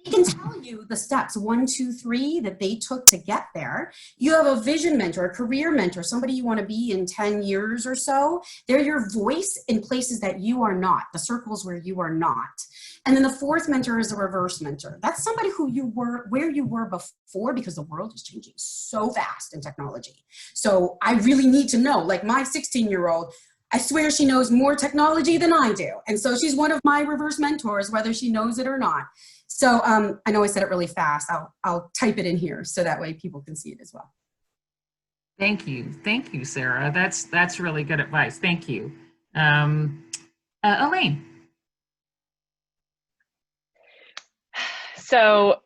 They can tell you the steps 1, 2, 3 that they took to get there. You have a vision mentor, a career mentor, somebody you want to be in 10 years or so. They're your voice in places that you are not, the circles where you are not. And then the fourth mentor is a reverse mentor. That's somebody who you were, where you were before, because the world is changing so fast in technology. So I really need to know, like my 16-year-old, I swear she knows more technology than I do. And so she's one of my reverse mentors, whether she knows it or not. So I know I said it really fast. I'll type it in here so that way people can see it as well. Thank you, Sarah. That's really good advice. Thank you, Elaine. So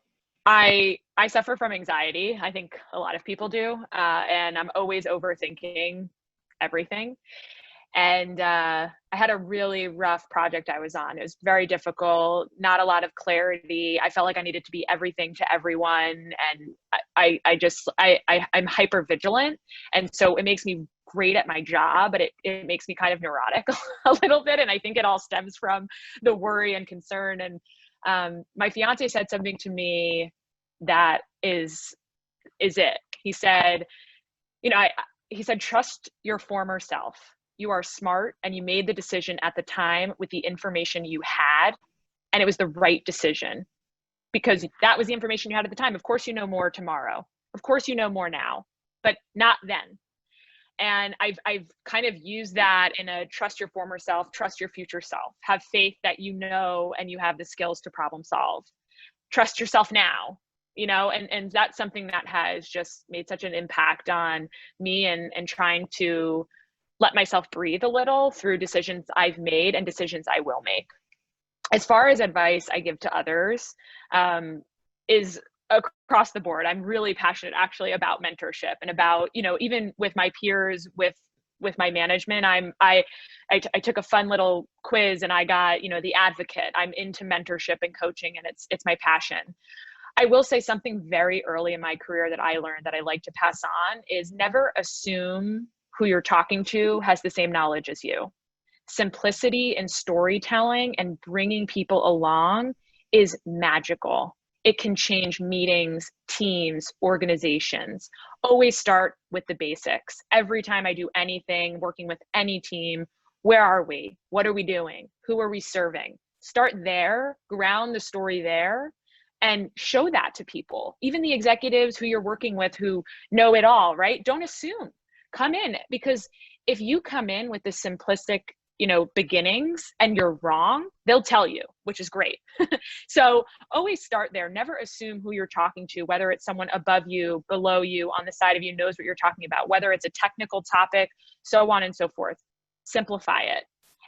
I suffer from anxiety. I think a lot of people do, and I'm always overthinking everything. And I had a really rough project I was on. It was very difficult, not a lot of clarity. I felt like I needed to be everything to everyone. And I'm hyper vigilant. And so it makes me great at my job, but it makes me kind of neurotic a little bit. And I think it all stems from the worry and concern. And my fiance said something to me that is it. He said, he said, trust your former self. You are smart and you made the decision at the time with the information you had, and it was the right decision because that was the information you had at the time. Of course, you know more tomorrow. Of course, you know more now, but not then. And I've kind of used that in a trust your former self, trust your future self, have faith that you know and you have the skills to problem solve. Trust yourself now, and that's something that has just made such an impact on me and trying to let myself breathe a little through decisions I've made and decisions I will make. As far as advice I give to others, is across the board. I'm really passionate actually about mentorship and about, even with my peers, with my management, I took a fun little quiz and I got, the advocate. I'm into mentorship and coaching, and it's my passion. I will say something very early in my career that I learned that I like to pass on is never assume who you're talking to has the same knowledge as you. Simplicity in storytelling and bringing people along is magical. It can change meetings, teams, organizations. Always start with the basics. Every time I do anything, working with any team, where are we? What are we doing? Who are we serving? Start there, ground the story there, and show that to people. Even the executives who you're working with who know it all, right? Don't assume. Come in, because if you come in with the simplistic, beginnings and you're wrong, they'll tell you, which is great. So always start there. Never assume who you're talking to, whether it's someone above you, below you, on the side of you, knows what you're talking about, whether it's a technical topic, so on and so forth. Simplify it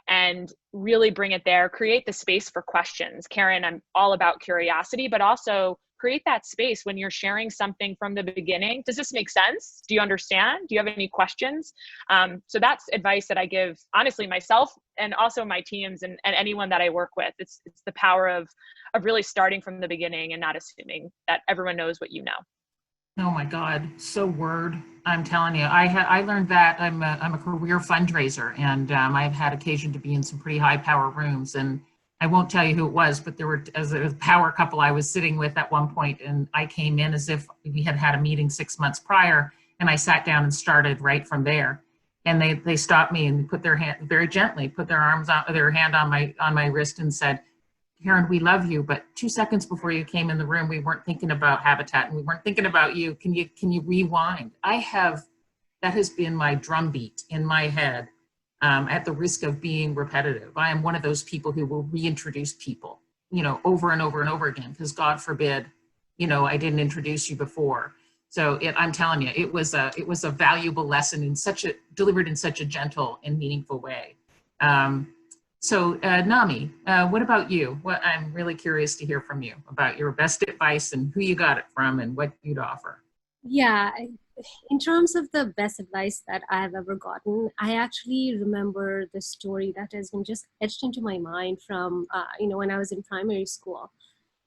and really bring it there. Create the space for questions. Karen, I'm all about curiosity, but also create that space when you're sharing something from the beginning. Does this make sense? Do you understand? Do you have any questions? So that's advice that I give, honestly, myself and also my teams and anyone that I work with. It's the power of really starting from the beginning and not assuming that everyone knows what you know. Oh my God, so word. I'm telling you, I learned that I'm a career fundraiser, and I've had occasion to be in some pretty high power rooms, and I won't tell you who it was, but there were a power couple I was sitting with at one point, and I came in as if we had had a meeting 6 months prior, and I sat down and started right from there. And they stopped me and put their hand, very gently, put their hand on my wrist and said, Karen, we love you, but 2 seconds before you came in the room, we weren't thinking about Habitat and we weren't thinking about you. Can you rewind? that has been my drumbeat in my head. At the risk of being repetitive, I am one of those people who will reintroduce people, over and over and over again, because God forbid, I didn't introduce you before. So I'm telling you, it was a valuable lesson delivered in such a gentle and meaningful way. Nami, what about you? I'm really curious to hear from you about your best advice and who you got it from and what you'd offer. Yeah, in terms of the best advice that I have ever gotten, I actually remember the story that has been just etched into my mind from, when I was in primary school.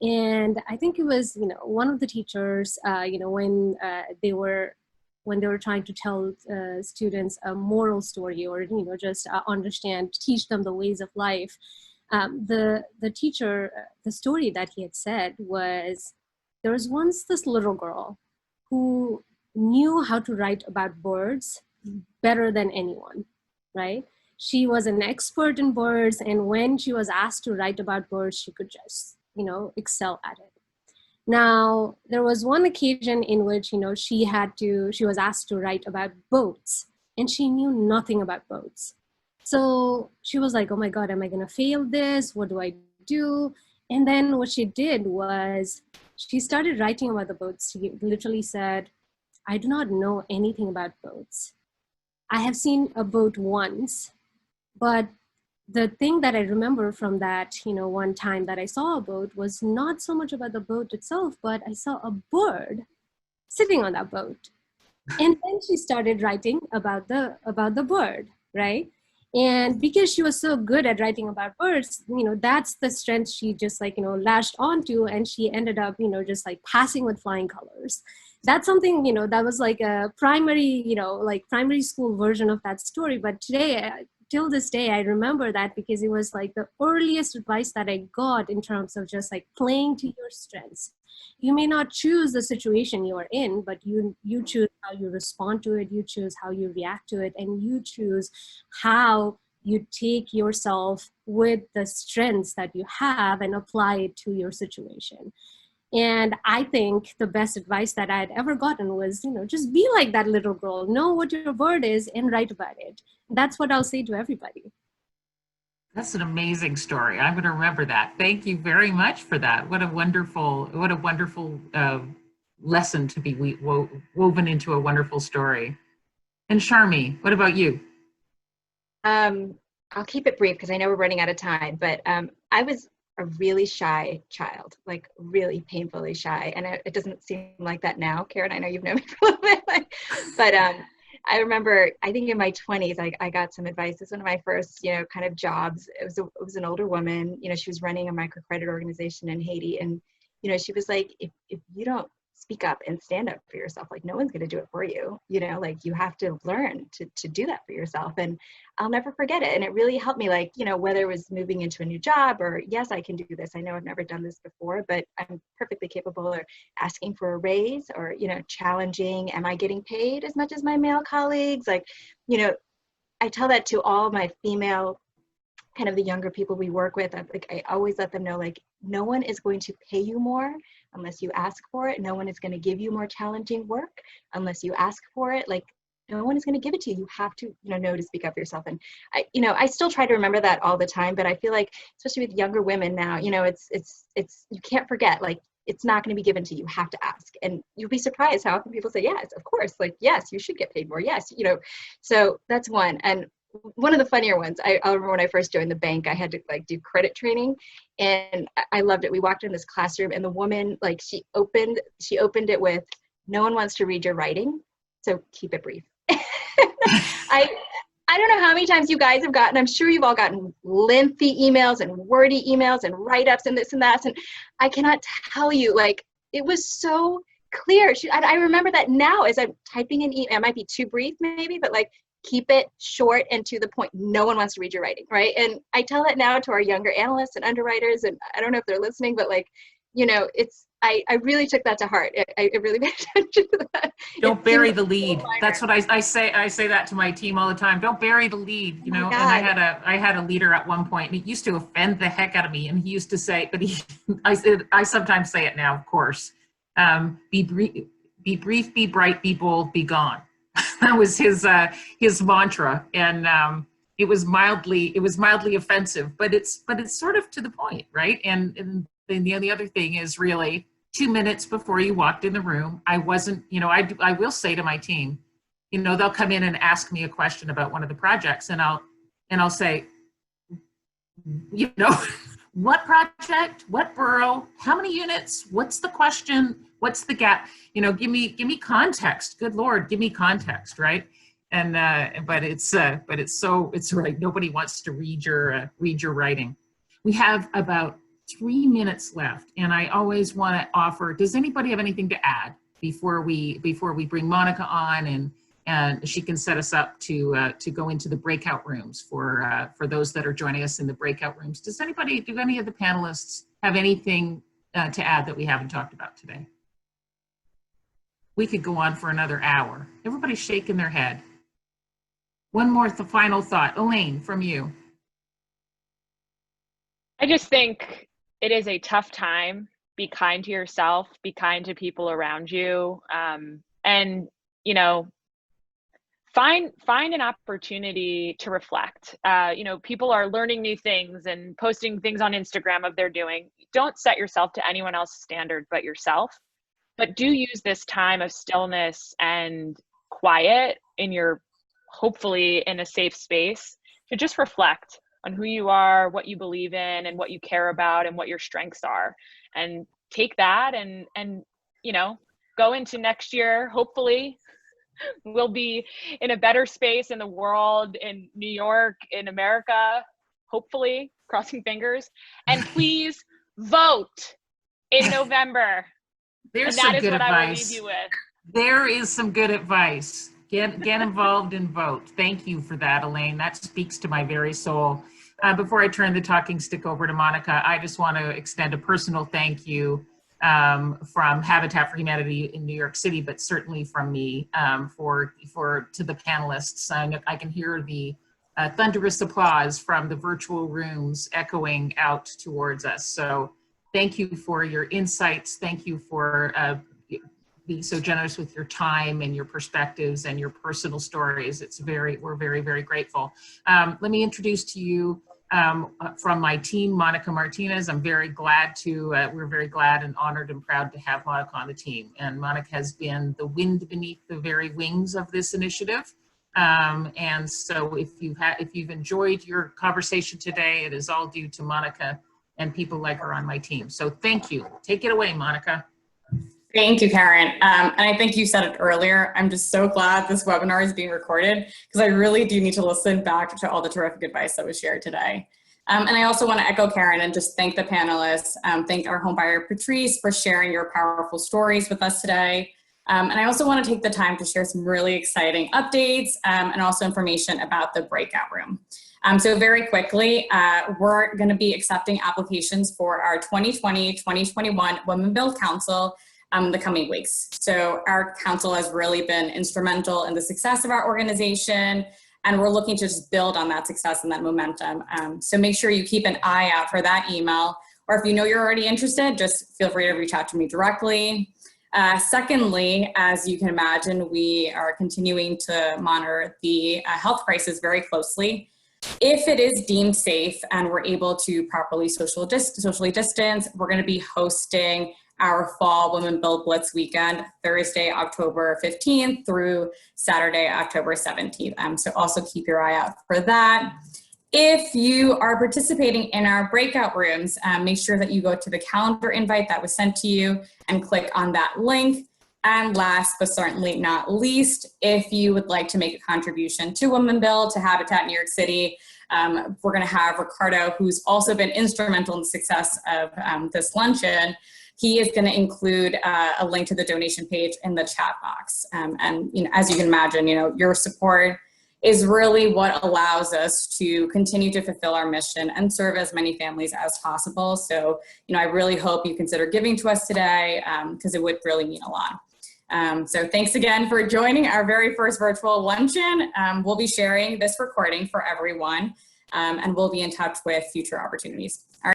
And I think it was, one of the teachers, when they were trying to tell students a moral story or, just teach them the ways of life. The teacher, the story that he had said was, there was once this little girl who knew how to write about birds better than anyone, right? She was an expert in birds, and when she was asked to write about birds, she could just, excel at it. Now, there was one occasion in which, she was asked to write about boats, and she knew nothing about boats. So she was like, oh my God, am I gonna fail this? What do I do? And then what she did was she started writing about the boats. She literally said, I do not know anything about boats. I have seen a boat once, but the thing that I remember from that, one time that I saw a boat was not so much about the boat itself, but I saw a bird sitting on that boat. And then she started writing about the bird, right? And because she was so good at writing about birds, that's the strength she just latched onto, and she ended up, just passing with flying colors. That's something, that was like a primary, primary school version of that story. But today, till this day, I remember that because it was like the earliest advice that I got in terms of just playing to your strengths. You may not choose the situation you are in, but you choose how you respond to it, you choose how you react to it, and you choose how you take yourself with the strengths that you have and apply it to your situation. And I think the best advice that I had ever gotten was, just be like that little girl, know what your bird is and write about it. That's what I'll say to everybody. That's an amazing story. I'm going to remember that. Thank you very much for that. What a wonderful lesson to be woven into a wonderful story. And Sharmi, what about you? I'll keep it brief because I know we're running out of time, but I was a really shy child, like really painfully shy. And it doesn't seem like that now, Karen. I know you've known me for a little bit, but I remember, I think in my 20s, I got some advice. This was one of my first, kind of jobs. It was an older woman, she was running a microcredit organization in Haiti. And, she was like, if you don't speak up and stand up for yourself, no one's going to do it for you. You have to learn to do that for yourself. And I'll never forget it. And it really helped me, whether it was moving into a new job or, yes, I can do this. I know I've never done this before, but I'm perfectly capable of asking for a raise or, challenging, am I getting paid as much as my male colleagues? I tell that to all my female, kind of the younger people we work with. I always let them know, no one is going to pay you more unless you ask for it. No one is going to give you more challenging work unless you ask for it. No one is going to give it to you. You have to, know to speak up for yourself. And I still try to remember that all the time, but I feel like, especially with younger women now, it's you can't forget, it's not going to be given to you. You have to ask. And you'll be surprised how often people say, yes, of course. Yes, you should get paid more. Yes, so that's one. And one of the funnier ones, I remember when I first joined the bank, I had to do credit training, and I loved it. We walked in this classroom, and the woman, she opened it with, no one wants to read your writing, so keep it brief. I don't know how many times you guys have gotten, I'm sure you've all gotten lengthy emails and wordy emails and write-ups and this and that, and I cannot tell you, it was so clear. I remember that now as I'm typing an email. It might be too brief maybe, but keep it short and to the point. No one wants to read your writing, right? And I tell that now to our younger analysts and underwriters, and I don't know if they're listening, but I really took that to heart. I really paid attention to that. Don't bury the lead. That's what I say. I say that to my team all the time. Don't bury the lead, And I had a leader at one point, and it used to offend the heck out of me. And he used to say, but I sometimes say it now, of course. Be brief, be bright, be bold, be gone. That was his mantra, and it was mildly offensive, but it's sort of to the point, right? And the other thing is really, 2 minutes before you walked in the room. I wasn't, I will say to my team, they'll come in and ask me a question about one of the projects, and I'll say, what project, what borough, how many units, what's the question, what's the gap, give me context. Good Lord, give me context, right? And but it's right. Nobody wants to read your writing. We have about 3 minutes left, and I always want to offer, does anybody have anything to add before we bring Monica on, and she can set us up to go into the breakout rooms for those that are joining us in the breakout rooms. Do any of the panelists have anything to add that we haven't talked about today? We could go on for another hour. Everybody's shaking their head. One more final thought. Elaine, from you. I just think it is a tough time. Be kind to yourself, be kind to people around you. And, find an opportunity to reflect. People are learning new things and posting things on Instagram of they're doing. Don't set yourself to anyone else's standard but yourself. But do use this time of stillness and quiet hopefully in a safe space, to just reflect on who you are, what you believe in, and what you care about, and what your strengths are. And take that and go into next year. Hopefully we'll be in a better space in the world, in New York, in America, hopefully, crossing fingers. And please vote in November. There's and that some is good what advice. I will leave you with. There is some good advice. Get involved and vote. Thank you for that, Elaine. That speaks to my very soul. Before I turn the talking stick over to Monica, I just want to extend a personal thank you from Habitat for Humanity in New York City, but certainly from me to the panelists. I can hear the thunderous applause from the virtual rooms echoing out towards us. So thank you for your insights. Thank you for being so generous with your time and your perspectives and your personal stories. We're very, very grateful. Let me introduce to you from my team, Monica Martinez. We're very glad and honored and proud to have Monica on the team. And Monica has been the wind beneath the very wings of this initiative. And so if you've enjoyed your conversation today, it is all due to Monica and people like her on my team. So thank you. Take it away, Monica. Thank you, Karen. And I think you said it earlier. I'm just so glad this webinar is being recorded, because I really do need to listen back to all the terrific advice that was shared today. And I also want to echo Karen and just thank the panelists. Thank our homebuyer Patrice for sharing your powerful stories with us today. And I also want to take the time to share some really exciting updates and also information about the breakout room. So very quickly, we're going to be accepting applications for our 2020-2021 Women Build Council the coming weeks. So our council has really been instrumental in the success of our organization, and we're looking to just build on that success and that momentum. So make sure you keep an eye out for that email, or if you know you're already interested, just feel free to reach out to me directly. Secondly, as you can imagine, we are continuing to monitor the health crisis very closely. If it is deemed safe and we're able to properly socially distance, we're going to be hosting our Fall Women Build Blitz weekend, Thursday, October 15th through Saturday, October 17th. So also keep your eye out for that. If you are participating in our breakout rooms, make sure that you go to the calendar invite that was sent to you and click on that link. And last but certainly not least, if you would like to make a contribution to Women Build, to Habitat New York City, we're going to have Ricardo, who's also been instrumental in the success of this luncheon. He is going to include a link to the donation page in the chat box. And as you can imagine, your support is really what allows us to continue to fulfill our mission and serve as many families as possible. So, I really hope you consider giving to us today, because it would really mean a lot. So thanks again for joining our very first virtual luncheon. We'll be sharing this recording for everyone, and we'll be in touch with future opportunities.